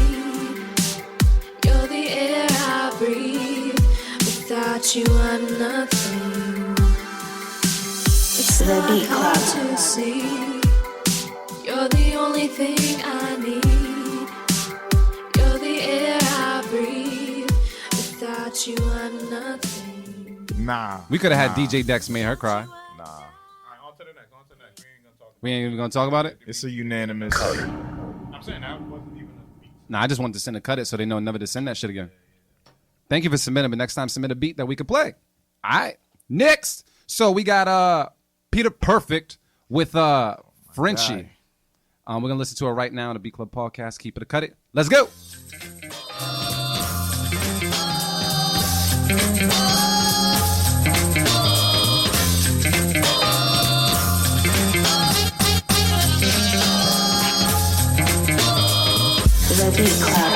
You're the air I breathe. Without you, I'm nothing. It's The Beat hard Club. to see. You're the only thing I need. You're the air I breathe. Without you, I'm nothing. Nah. We could have had DJ Dex made her cry. Nah. All right, on to the next. We ain't even going to talk about it? It's a unanimous. I'm saying that wasn't even a beat. Nah, I just wanted to send a cut it so they know never to send that shit again. Thank you for submitting, but next time submit a beat that we could play. All right. Next. So we got Peter Perfect with Frenchie. We're going to listen to it right now on the Beat Club Podcast. Keep it or cut it. Let's go. The Beat Club.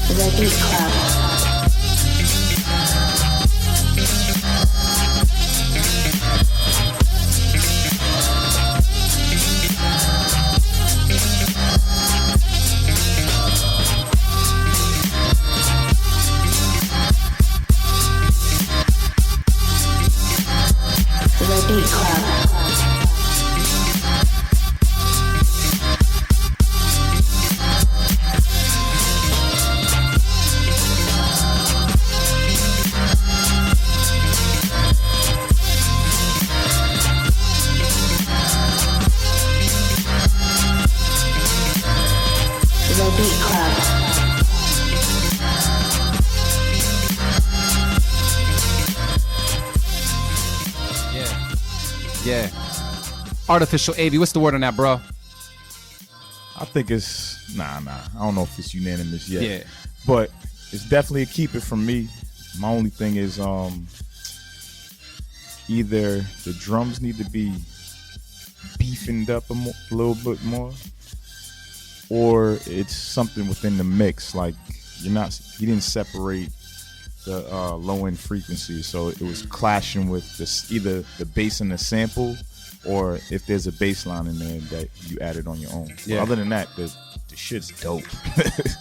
The Beat Club. Beat Club. Yeah. Artificial AV. What's the word on that, bro? I think it's nah. I don't know if it's unanimous yet. Yeah. But it's definitely a keep it from me. My only thing is either the drums need to be beefened up a little bit more, or it's something within the mix. Like you didn't separate the low end frequencies, so it was clashing with either the bass and the sample, or if there's a bass line in there that you added on your own. Yeah. But other than that, the shit's dope.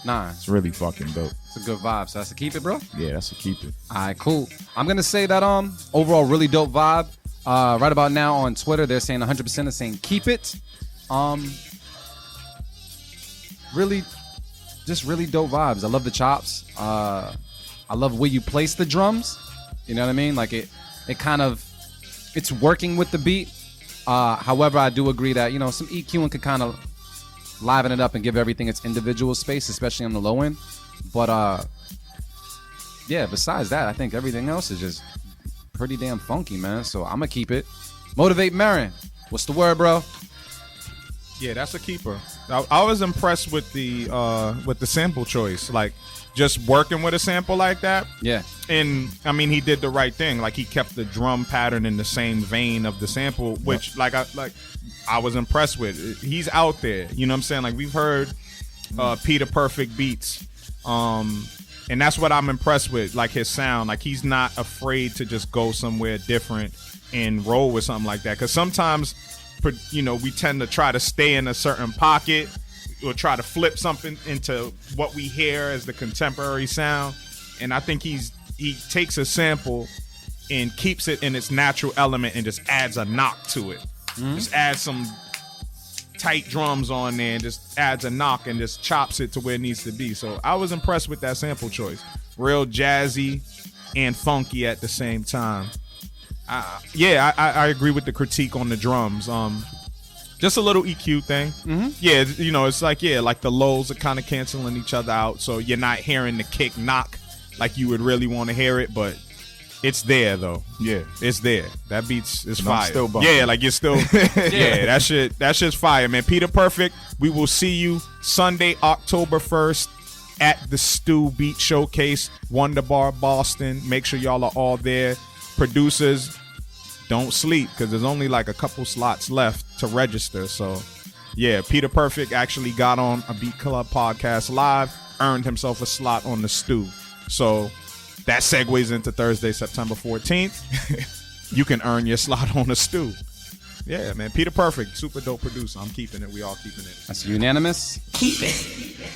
Nah, It's really fucking dope. it's a good vibe. So that's a keep it, bro. Yeah, that's a keep it. All right, cool. I'm gonna say that overall really dope vibe. Right about now on Twitter, they're saying 100% is saying keep it. Really, just really dope vibes. I love the chops. I love where you place the drums. You know what I mean? Like it kind of, it's working with the beat. However, I do agree that, some EQing could kind of liven it up and give everything its individual space, especially on the low end. But yeah, besides that, I think everything else is just pretty damn funky, man. So I'm gonna keep it. Motivate Marin. What's the word, bro? Yeah, that's a keeper. I was impressed with the sample choice. Like, just working with a sample like that. Yeah. And I mean, he did the right thing. Like, he kept the drum pattern in the same vein of the sample, which I was impressed with. He's out there. You know what I'm saying? Like, we've heard Peter Perfect beats. And that's what I'm impressed with, like his sound. Like, he's not afraid to just go somewhere different and roll with something like that. Because sometimes, we tend to try to stay in a certain pocket or try to flip something into what we hear as the contemporary sound. And I think he takes a sample and keeps it in its natural element and just adds a knock to it. Mm-hmm. Just adds some tight drums on there and just adds a knock and just chops it to where it needs to be. So I was impressed with that sample choice. Real jazzy and funky at the same time. I agree with the critique on the drums. Just a little EQ thing. Mm-hmm. Yeah, it's like the lows are kind of canceling each other out, so you're not hearing the kick knock like you would really want to hear it, but it's there though. Yeah, it's there. That beats is fire. Still yeah, like you're still. Yeah, that shit's fire, man. Peter Perfect. We will see you Sunday, October 1st at the Stew Beat Showcase, Wonder Bar, Boston. Make sure y'all are all there. Producers, don't sleep because there's only like a couple slots left to register. So, yeah, Peter Perfect actually got on a Beat Club podcast live, earned himself a slot on the Stew. So that segues into Thursday, September 14th. You can earn your slot on the Stew. Yeah, man. Peter Perfect, super dope producer. I'm keeping it. We all keeping it. That's unanimous. Keep it.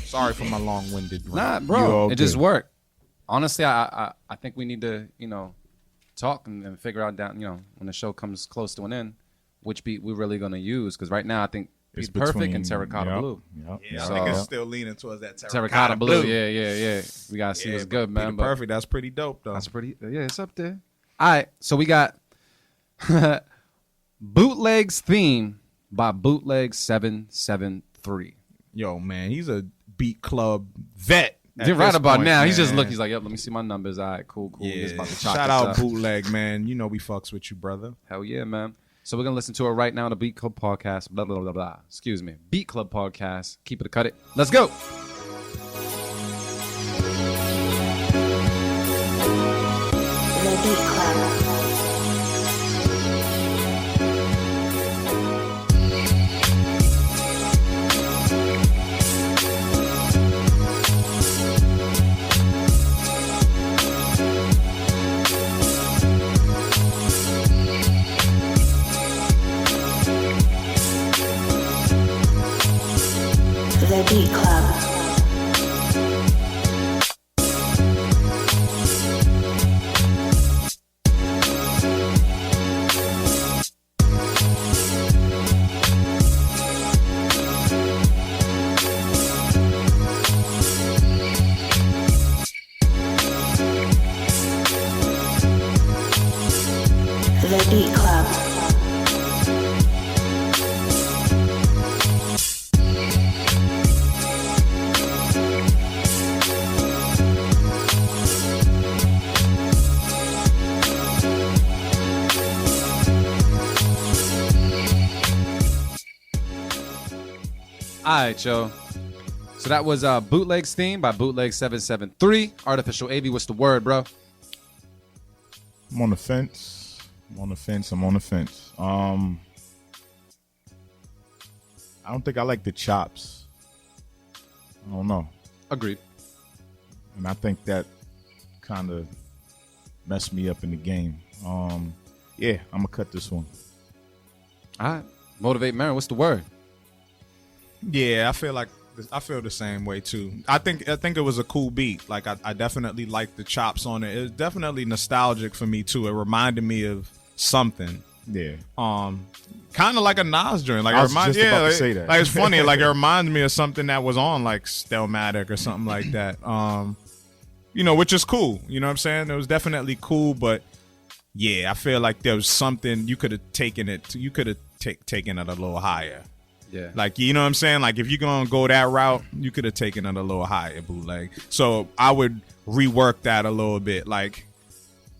Sorry for my long-winded rant. Nah, bro. It just worked. Honestly, I think we need to, talk and figure out down, when the show comes close to an end, which beat we're really going to use. Because right now, I think it's Perfect and Terracotta Blue. Yep. Yeah, so, I think it's still leaning towards that Terracotta Blue. Yeah. We got to see what's good, man. Peter Perfect, that's pretty dope, though. That's pretty, it's up there. All right, so we got Bootleg's Theme by Bootleg 773. Yo, man, he's a Beat Club vet. Right about now, he's just looking. He's like, "Yep, let me see my numbers. All right, cool. Yeah. Shout out Bootleg, man. You know we fucks with you, brother. Hell yeah, man. So we're gonna listen to it right now. The Beat Club Podcast. Blah blah blah blah. Excuse me. Beat Club Podcast. Keep it or cut it. Let's go. The Beat Club. The Beat Club. The Beat Club. All right, yo. So that was Bootleg's theme by Bootleg 773. Artificial AV, what's the word, bro? I'm on the fence. I'm on the fence. I don't think I like the chops. I don't know. Agreed. And I think that kind of messed me up in the game. Yeah, I'm going to cut this one. All right. Motivate Marin, what's the word? Yeah, I feel the same way too. I think it was a cool beat. Like I definitely liked the chops on it. It was definitely nostalgic for me too. It reminded me of something. Yeah. Kind of like a Nas joint. Like I was just about to say that. Like it's funny. Like it reminds me of something that was on like Stelmatic or something like that. Which is cool. You know what I'm saying? It was definitely cool, but yeah, I feel like there was something you could have taken it. You could have taken it a little higher. Yeah. Like, you know what I'm saying? Like, if you're going to go that route, you could have taken it a little higher, Bootleg. So I would rework that a little bit. Like,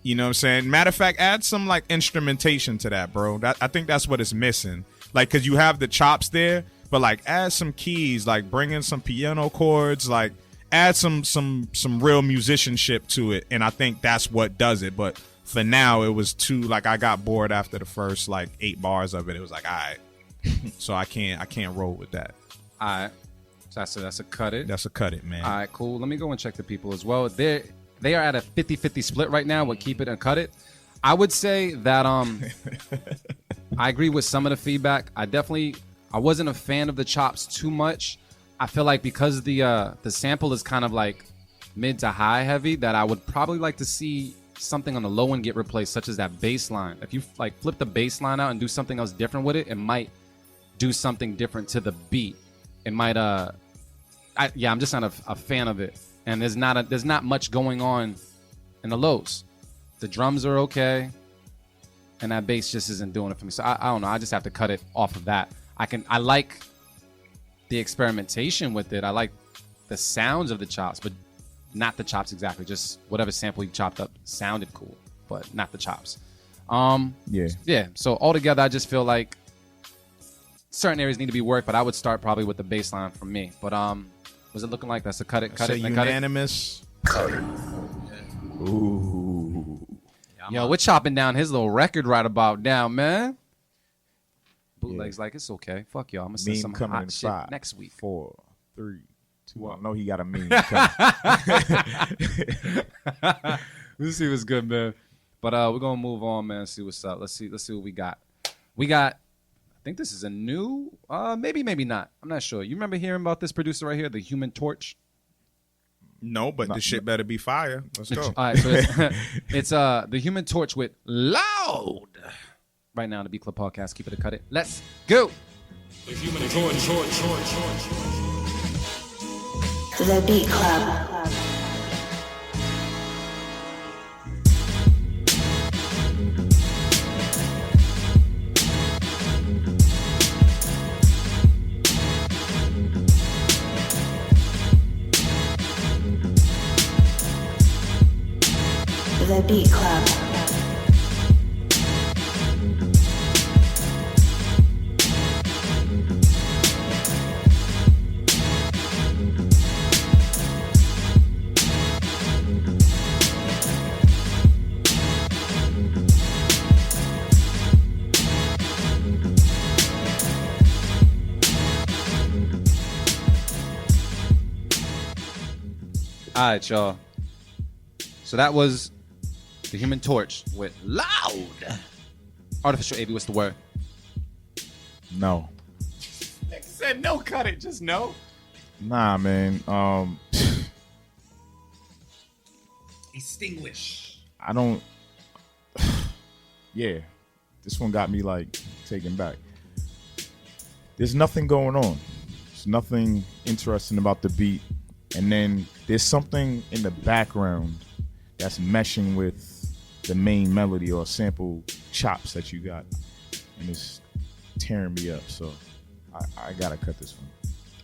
you know what I'm saying? Matter of fact, add some, like, instrumentation to that, bro. I think that's what it's missing. Like, because you have the chops there, but, like, add some keys. Like, bring in some piano chords. Like, add some real musicianship to it. And I think that's what does it. But for now, it was too, like, I got bored after the first, like, 8 bars of it. It was like, all right. So I can't roll with that. All right. So that's a cut it. That's a cut it, man. All right, cool. Let me go and check the people as well. They are at a 50-50 split right now with keep it and cut it. I would say that I agree with some of the feedback. I wasn't a fan of the chops too much. I feel like because the sample is kind of like mid to high heavy, that I would probably like to see something on the low end get replaced, such as that bass line. If you like flip the bass line out and do something else different with it, it might do something different to the beat. It might I'm just not a fan of it. And there's not much going on in the lows. The drums are okay, and that bass just isn't doing it for me. So I don't know. I just have to cut it off of that. I like the experimentation with it. I like the sounds of the chops, but not the chops exactly. Just whatever sample you chopped up sounded cool, but not the chops. Yeah. So altogether, I just feel like certain areas need to be worked, but I would start probably with the bass line for me. But was it looking like that's a cut it? Unanimous. Cut it. Ooh. Yo, we're chopping down his little record right about now, man. Bootleg's like, it's okay. Fuck y'all. I'm gonna send some hot shit 5, next week. 4, 3, 2. I know he got a meme. Let's see what's good, man. But we're gonna move on, man. See what's up. Let's see what we got. I think this is a new, maybe not. I'm not sure. You remember hearing about this producer right here, the Human Torch? No, but the shit better be fire. Let's go. All right, so it's the Human Torch with Loud. Right now on the B Club Podcast. Keep it a cut it. Let's go. The Human Torch. The Beat Club. The Beat Club. All right, y'all. So that was the Human Torch with Loud. Artificial AV, what's the word? No. Like I said, no, cut it. Just no. Nah, man. Extinguish. I don't. Yeah, this one got me like taken back. There's nothing going on. There's nothing interesting about the beat, and then there's something in the background that's meshing with the main melody or sample chops that you got, and it's tearing me up. So I gotta cut this one.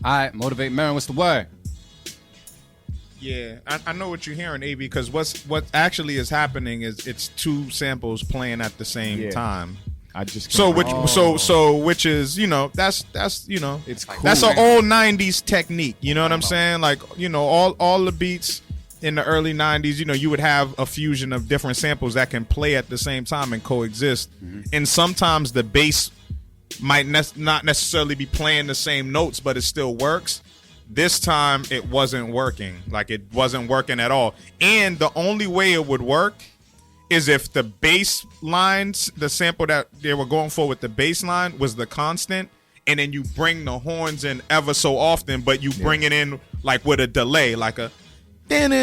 All right, Motivate Marin, what's the word? Yeah, I know what you're hearing, AB, because what actually is happening is it's two samples playing at the same time. I just So can't. which is, you know, that's you know, It's cool, that's an man. old 90s technique, you know what I'm saying? Like, you know, all the beats in the early 90s, you know, you would have a fusion of different samples that can play at the same time and coexist. And sometimes the bass might not necessarily be playing the same notes, but it still works. This time it wasn't working. Like, it wasn't working at all. And the only way it would work is if the bass lines, the sample that they were going for with the bass line was the constant, and then you bring the horns in ever so often, but you bring it in like with a delay, like a and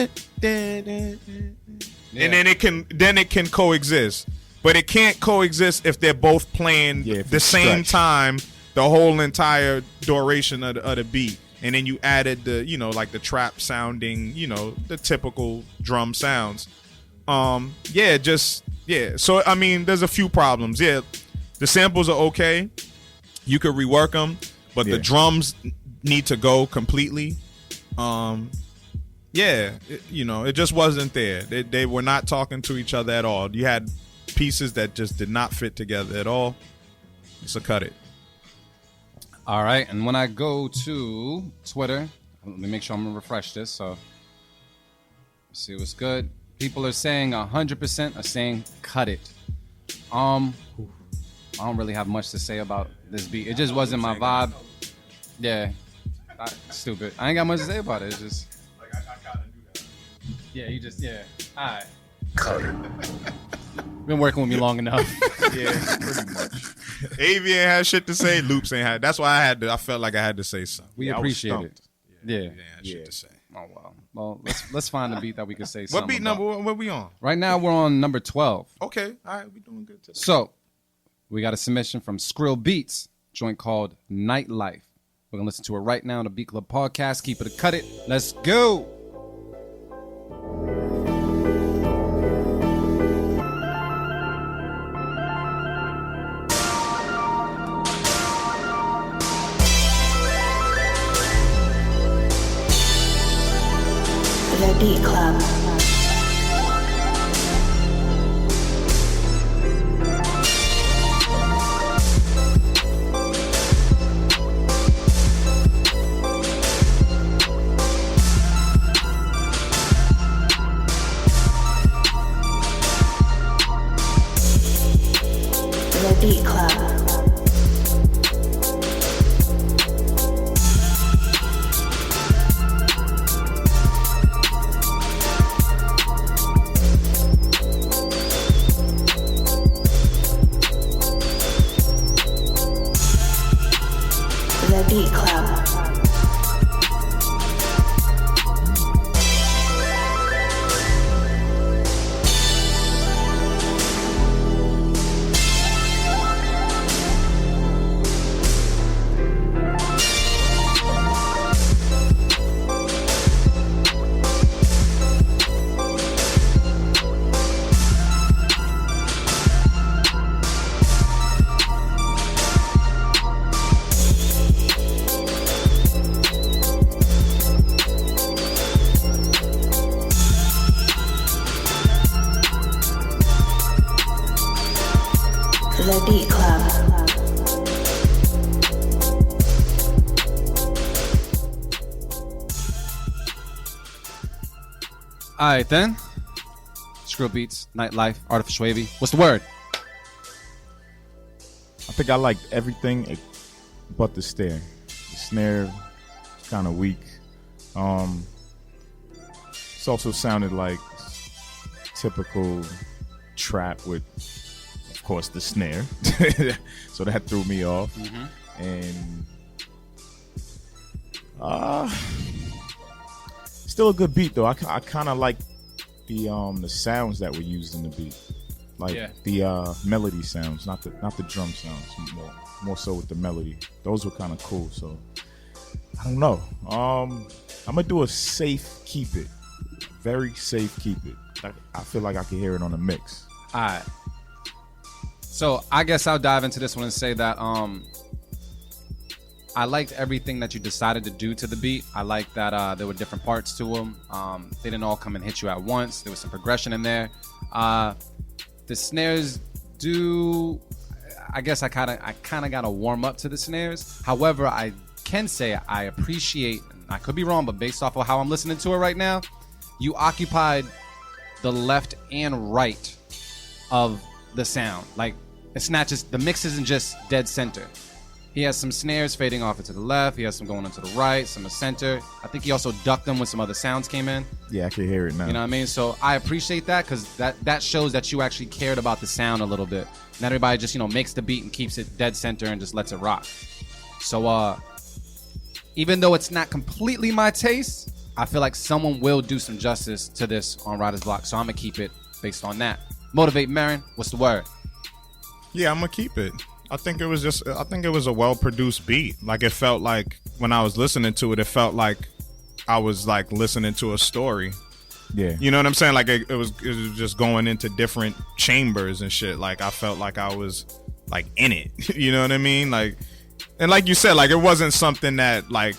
then it can coexist. But it can't coexist if they're both playing the same time the whole entire duration of the beat. And then you added the, you know, like the trap sounding, you know, the typical drum sounds. So I mean, there's a few problems. The samples are okay, you could rework them, but the drums need to go completely. You know, it just wasn't there. They were not talking to each other at all. You had pieces that just did not fit together at all. So cut it. All right, and when I go to Twitter, let me make sure I'm gonna refresh this. So, let's see what's good. People are saying 100% are saying cut it. I don't really have much to say about this beat. It just wasn't my vibe. Yeah, stupid. I ain't got much to say about it. It's just. Yeah, you just All right. Been working with me long enough. Yeah, pretty much. Avian had shit to say. Loops ain't had. That's why I felt like I had to say something. We appreciate it. Yeah. Shit to say. Oh wow. Well, let's find a beat that we can say. What beat number? What we on? Right now we're on number 12. Okay. All right. We doing good today. So we got a submission from Skrill Beats, joint called Nightlife. We're gonna listen to it right now on the Beat Club podcast. Keep it or cut it. Let's go. The Beat Club. The Beat Club. The Beat Club. The Beat Club. All right then. Skrill Beats, Nightlife, Artificial Wavy. What's the word? I think I like everything but the snare. The snare is kind of weak. It's also sounded like typical trap with, of course, the snare. So that threw me off. And still a good beat though. I kind of like the sounds that were used in the beat, like the melody sounds, not the drum sounds. More so with the melody. Those were kind of cool. So I don't know. I'm gonna do a safe keep it, very safe keep it. I feel like I can hear it on the mix. All right. So I guess I'll dive into this one and say that I liked everything that you decided to do to the beat. I liked that there were different parts to them. They didn't all come and hit you at once. There was some progression in there. The snares I guess I kind of got to warm up to the snares. However, I can say I appreciate, and I could be wrong, but based off of how I'm listening to it right now, you occupied the left and right of the sound. Like, it's not just, the mix isn't just dead center. He has some snares fading off into the left. He has some going into the right, some in the center. I think he also ducked them when some other sounds came in. Yeah, I can hear it now. You know what I mean? So I appreciate that because that shows that you actually cared about the sound a little bit. Not everybody just, makes the beat and keeps it dead center and just lets it rock. So even though it's not completely my taste, I feel like someone will do some justice to this on Writer's Block. So I'm going to keep it based on that. Motivate Marin, what's the word? Yeah, I'm gonna keep it. I think it was a well-produced beat. Like, it felt like when I was listening to it, it felt like I was like listening to a story. Yeah. You know what I'm saying? Like, it was just going into different chambers and shit. Like, I felt like I was like in it. You know what I mean? Like, and like you said, like, it wasn't something that like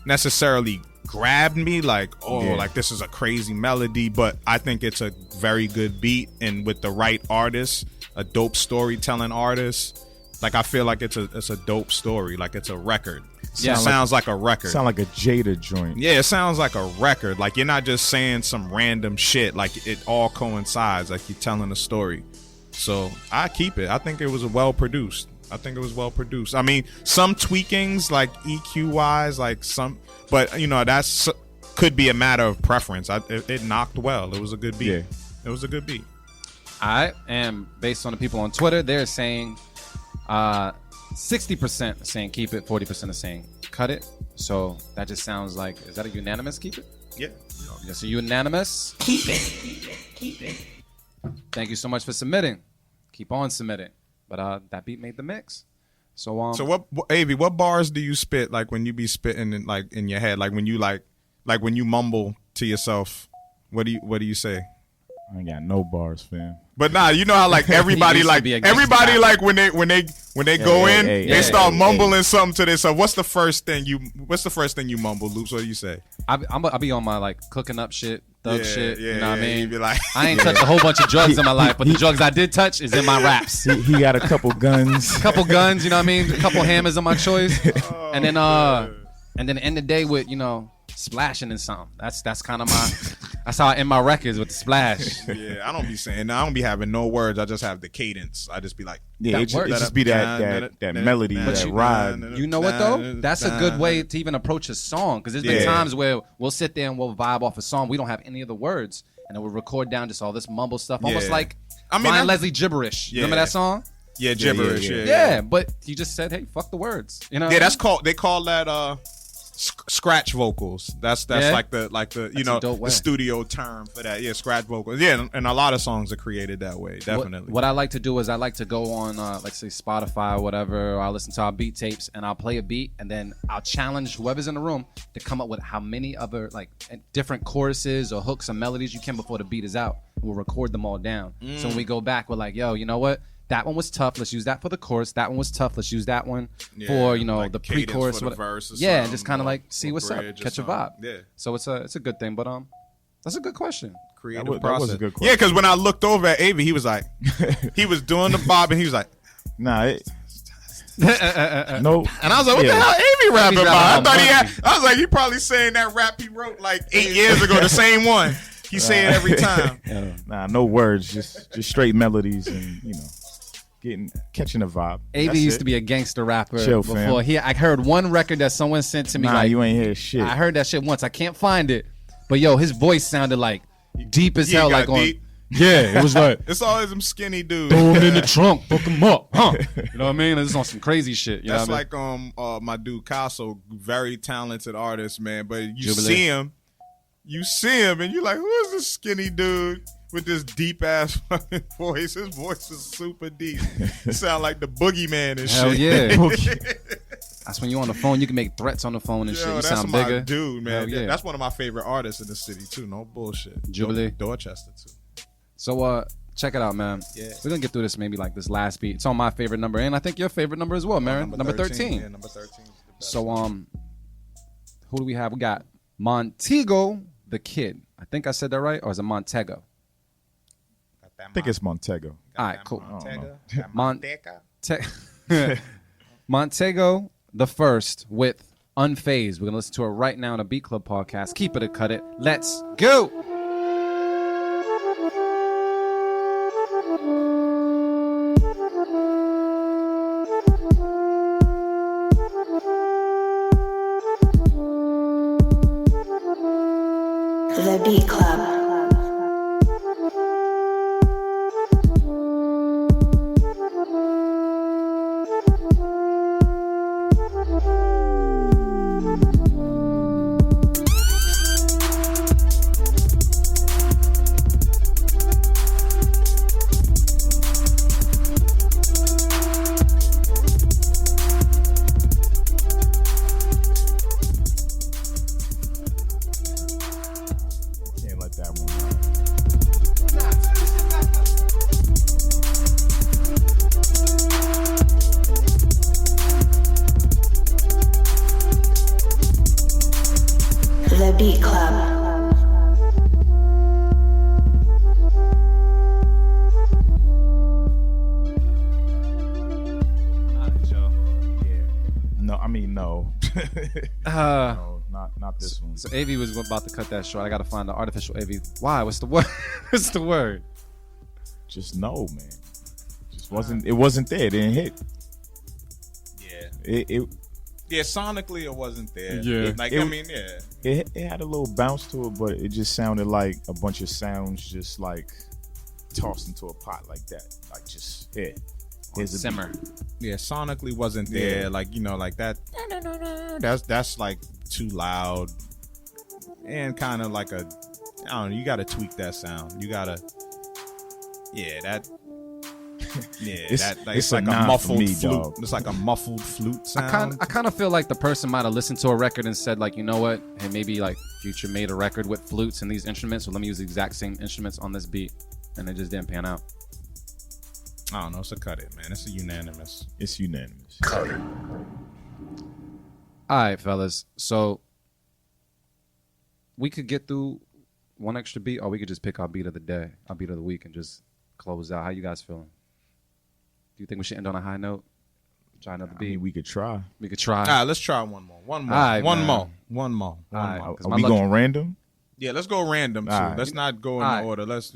necessarily grabbed me. Like, like this is a crazy melody, but I think it's a very good beat, and with the right artist, a dope storytelling artist. Like, I feel like it's a dope story. Like, it's a record. Yeah, it sounds like a record. Sound like a Jada joint. Yeah, it sounds like a record. Like, you're not just saying some random shit. Like, it all coincides. Like, you're telling a story. So I keep it. I think it was well produced. I mean, some tweakings, like EQ wise, like some, but that's could be a matter of preference. It knocked well. It was a good beat. Yeah. It was a good beat. I am, based on the people on Twitter, they're saying 60% saying keep it, 40% are saying cut it. So that just sounds like, is that a unanimous keep it? Yeah. Yes, a unanimous? Keep it. Thank you so much for submitting. Keep on submitting. But that beat made the mix. So what Avi, what bars do you spit, like, when you be spitting in your head? Like, when you like when you mumble to yourself, what do you say? I ain't got no bars, fam. But nah, you know how like everybody like when they go in, they start mumbling something to themselves. What's the first thing you mumble, Loops? What do you say? I'll be on my like cooking up shit, thug shit. Yeah, you know what I mean? You be like, I ain't touched a whole bunch of drugs in my life, but the drugs I did touch is in my raps. He got a couple guns. You know what I mean? A couple hammers of my choice. And then end the day with, splashing in something. That's kind of that's how I end my records, with the splash. Yeah, I don't be saying that. I don't be having no words. I just have the cadence. I just be like, it just be that melody, that ride. You know what though? That's a good way to even approach a song, because there's been times where we'll sit there and we'll vibe off a song. We don't have any of the words, and then we'll record down just all this mumble stuff, almost like Ryan Leslie gibberish. Remember that song? Yeah, gibberish. Yeah, but he just said, "Hey, fuck the words." Yeah, they call that scratch vocals. That's like the the studio term for that. Yeah, scratch vocals. Yeah, and a lot of songs are created that way. Definitely. What I like to do is I like to go on like say Spotify or whatever, or I'll listen to our beat tapes and I'll play a beat and then I'll challenge whoever's in the room to come up with how many other like different choruses or hooks or melodies you can before the beat is out. We'll record them all down. So when we go back, we're like, yo, you know what? That one was tough. Let's use that for the chorus. That one was tough. Let's use that one for like the pre-chorus. For the verse or and just kind of like see what's up, catch a vibe. Yeah. So it's a good thing. But that's a good question. Creative process. That was a good question. Yeah, because when I looked over at Avi, he was like, he was doing the bob, and he was like, nah. No. And I was like, what the hell Avi rapping about? I was like, he probably saying that rap he wrote like 8 years ago, the same one. He say it every time. Nah, no words, just straight melodies and catching a vibe. AV used to be a gangster rapper before. Fam. I heard one record that someone sent to me. Nah, you ain't hear shit. I heard that shit once. I can't find it, but yo, his voice sounded like deep as hell. Like deep. Yeah, it was like it's always them skinny dudes. Throw him in the trunk, fuck him up, huh? You know what I mean? It's on some crazy shit. That's like my dude Casso, very talented artist, man. But you see him, and you're like, who is this skinny dude with this deep ass fucking voice? His voice is super deep. You sound like the boogeyman and hell shit. Yeah. That's when you're on the phone, you can make threats on the phone and shit. You sound bigger. That's my dude, man. Yeah. That's one of my favorite artists in the city too. No bullshit. Jubilee. Dorchester too. So check it out, man. Yeah. We're gonna get through this maybe like this last beat. It's on my favorite number, and I think your favorite number as well, man. Number 13. Yeah, number 13. So who do we have? We got Montego the Kid. I think I said that right, or is it Montego? I think it's Montego. All right, cool. Montego. Montego the First with Unfazed. We're going to listen to it right now on the Beat Club podcast. Keep it or cut it. Let's go. The Beat Club. The Beat Club. No, I mean no. No, not this one. So AV was about to cut that short. I got to find the artificial AV. Why? What's the word? What's the word? Just no, man. Just wasn't. It wasn't there. It didn't hit. Yeah. Yeah, sonically it wasn't there. Yeah. It had a little bounce to it, but it just sounded like a bunch of sounds just like tossed into a pot like that. Like just here. Here's a simmer. Yeah, sonically wasn't there. Yeah. Like, like that. That's like too loud. And kind of like I don't know, you gotta tweak that sound. You gotta it's like a muffled flute. Dog. It's like a muffled flute sound. I kind of feel like the person might have listened to a record and said, like, you know what? Hey, maybe like Future made a record with flutes and these instruments, so let me use the exact same instruments on this beat, and it just didn't pan out. I don't know. So cut it, man. It's unanimous. It's unanimous. All right, fellas. So we could get through one extra beat, or we could just pick our beat of the day, our beat of the week, and just close out. How you guys feeling? Do you think we should end on a high note? Try another beat. I mean, we could try. We could try. All right, let's try one more. One more. All right, one man. more. One more. Are we going random? Yeah, let's go random too. Right. Let's not go in order. Let's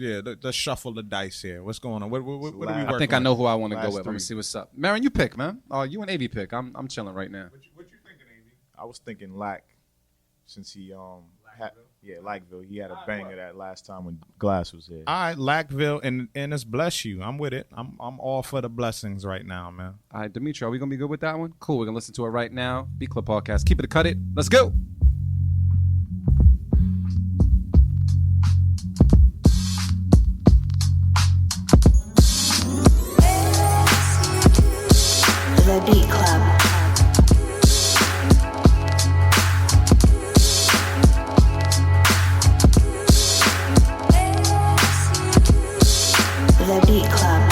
shuffle the dice here. What's going on? What are we working I think I know who I want to go Last with. Let me three. see what's up. Marin, you pick, man. You and AV pick. I'm chilling right now. What you thinking, AV? I was thinking Lack, since he Lackville. He had a banger that last time when Glass was here. All right, Lackville, and it's bless you. I'm with it. I'm all for the blessings right now, man. All right, Dimitri, are we gonna be good with that one? Cool. We're gonna listen to it right now. Beat Club Podcast. Keep it or cut it. Let's go. The Beat Club. The Beat Club.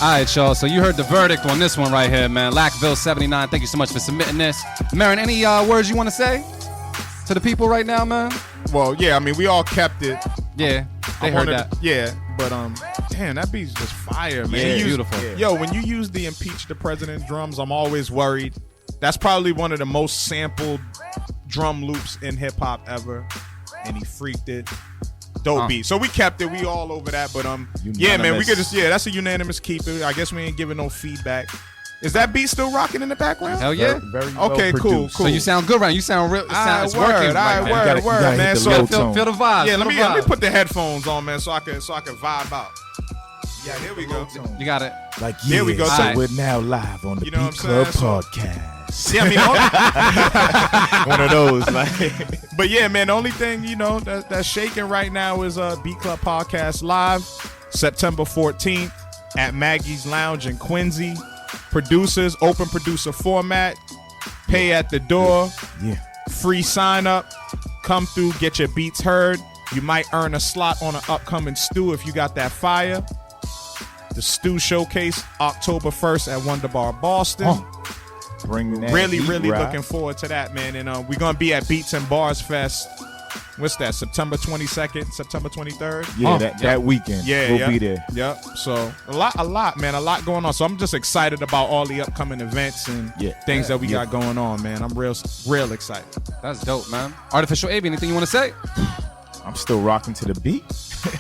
All right, y'all. So you heard the verdict on this one right here, man. Lackville79, thank you so much for submitting this. Marin, any words you want to say to the people right now, man? Well, yeah, I mean, we all kept it. Yeah, they heard that. Yeah, but damn, that beat's just fire, man. Yeah, You use- beautiful. yeah. Yo, when you use the impeach the president drums, I'm always worried. That's probably one of the most sampled drum loops in hip hop ever, and he freaked it. Dope beat. So we kept it. We all over that. But yeah, man, we could just that's a unanimous keeper. I guess we ain't giving no feedback. Is that beat still rocking in the background? Hell yeah. Very okay, well cool. So you sound good right now. You sound real. It's working right now. Word, man. So feel the vibe. Yeah, let me put the headphones on, man, so I can vibe out. Yeah, there we go. You got it. Like, there we go. So Right. we're now live on the You know Beat what I'm Club saying? podcast. Yeah, I mean, One of those, like. but yeah, man, the only thing, that's shaking right now is Beat Club Podcast Live, September 14th at Maggie's Lounge in Quincy. Producers, open producer format, pay at the door, free sign up, come through, get your beats heard. You might earn a slot on an upcoming stew if you got that fire. The stew showcase, October 1st at Wonder Bar Boston. Bring that Really heat, right? Looking forward to that, man. And we're going to be at Beats and Bars Fest. What's that? September 22nd, September 23rd? Yeah, that weekend. We'll be there. Yep. So a lot, man. A lot going on. So I'm just excited about all the upcoming events and things that we got going on, man. I'm real excited. That's dope, man. Artificial Abe, anything you want to say? I'm still rocking to the beat.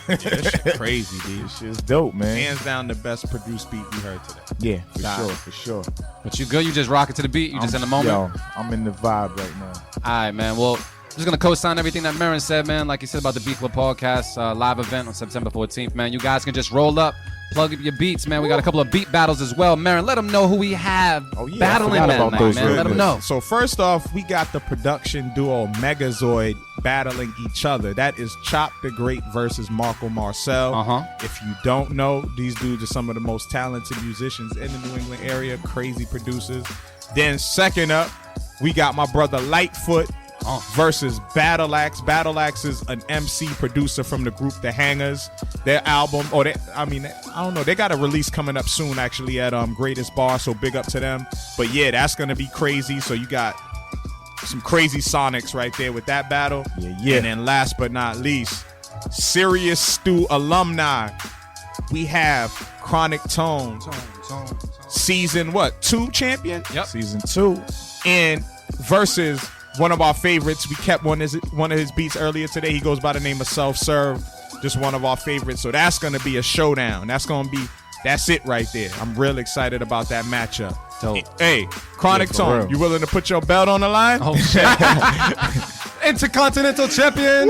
This shit crazy, dude. This shit's dope, man. Hands down the best produced beat we heard today. Yeah, for sure. But you good? You just rocking to the beat? You just in the moment? Yo, I'm in the vibe right now. All right, man. Well, I'm just going to co-sign everything that Marin said, man. Like he said about the Beat Club Podcast live event on September 14th, man. You guys can just roll up, plug up your beats, man. We got a couple of beat battles as well. Marin, let them know who we have battling that night, man. Let them know. So first off, we got the production duo Megazoid battling each other. That is Chop the Great versus Marco Marcel. If you don't know, these dudes are some of the most talented musicians in the New England area, crazy producers. Then second up, we got my brother Lightfoot versus Battle Axe. Battle Axe is an MC producer from the group The Hangers. Their album, I don't know, they got a release coming up soon actually at Greatest Bar, so big up to them. But yeah, that's gonna be crazy. So you got some crazy sonics right there with that battle. Yeah. And then last but not least, Serious Stew alumni. We have Chronic Tone. Season 2 champion? Yep. Season 2. And versus one of our favorites. We kept one of his beats earlier today. He goes by the name of Self Serve. Just one of our favorites. So that's going to be a showdown. That's it right there. I'm real excited about that matchup. Dope. Hey, Chronic Tone, real. you willing to put your belt on the line? Oh, shit. Intercontinental champion.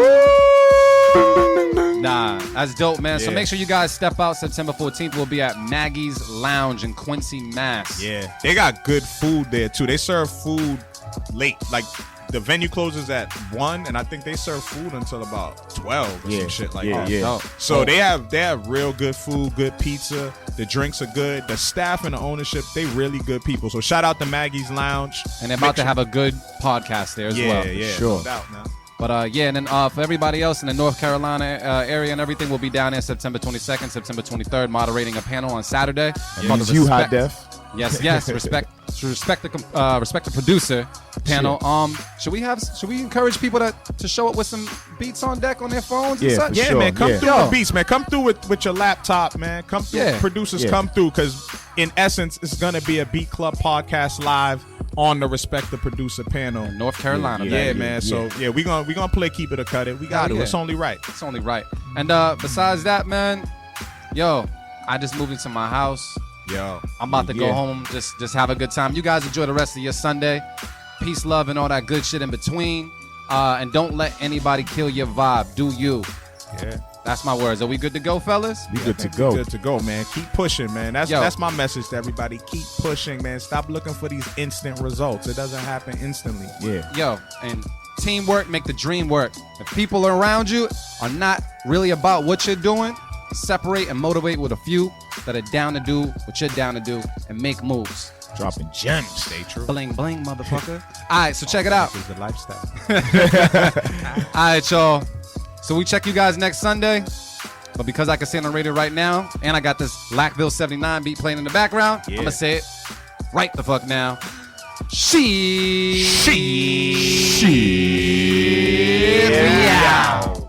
Nah, that's dope, man. So make sure you guys step out September 14th. We'll be at Maggie's Lounge in Quincy, Mass. Yeah. They got good food there, too. They serve food late. Like, the venue closes at 1, and I think they serve food until about 12 or some shit like that. Yeah. So they have real good food, good pizza. The drinks are good. The staff and the ownership, they really good people. So shout out to Maggie's Lounge. And they're about to have a good podcast there as well. Yeah, sure. No doubt, man. But and then for everybody else in the North Carolina area and everything, we'll be down there September 22nd, September 23rd, moderating a panel on Saturday. And you High Def. Yes. Respect the producer panel. Should we encourage people to show up with some beats on deck on their phones and such? Yeah, sure, man. Come yeah. through with beats, man. Come through with your laptop, man. Come through. Yeah. Producers, come through, because in essence, it's gonna be a Beat Club podcast live on the Respect the Producer panel. North Carolina, Yeah, baby. man. So we gonna play Keep It or Cut It. We got to. yeah. It's only right. It's only right. And besides that, man, I just moved into my house. Yo, I'm about to go home, just have a good time. You guys enjoy the rest of your Sunday. Peace, love, and all that good shit in between. And don't let anybody kill your vibe. Do you? Yeah. That's my words. Are we good to go, fellas? We good to go. Good to go, man. Keep pushing, man. That's my message to everybody. Keep pushing, man. Stop looking for these instant results. It doesn't happen instantly. Yeah. And teamwork make the dream work. If people around you are not really about what you're doing, separate and motivate with a few that are down to do what you're down to do and make moves. Dropping gems. Stay true. Bling, bling, motherfucker. All right, so check it out. Is the lifestyle. All right, y'all. So we check you guys next Sunday. But because I can say it on the radio right now, and I got this Lackville 79 beat playing in the background, I'm going to say it right the fuck now. She. Yeah. Meow.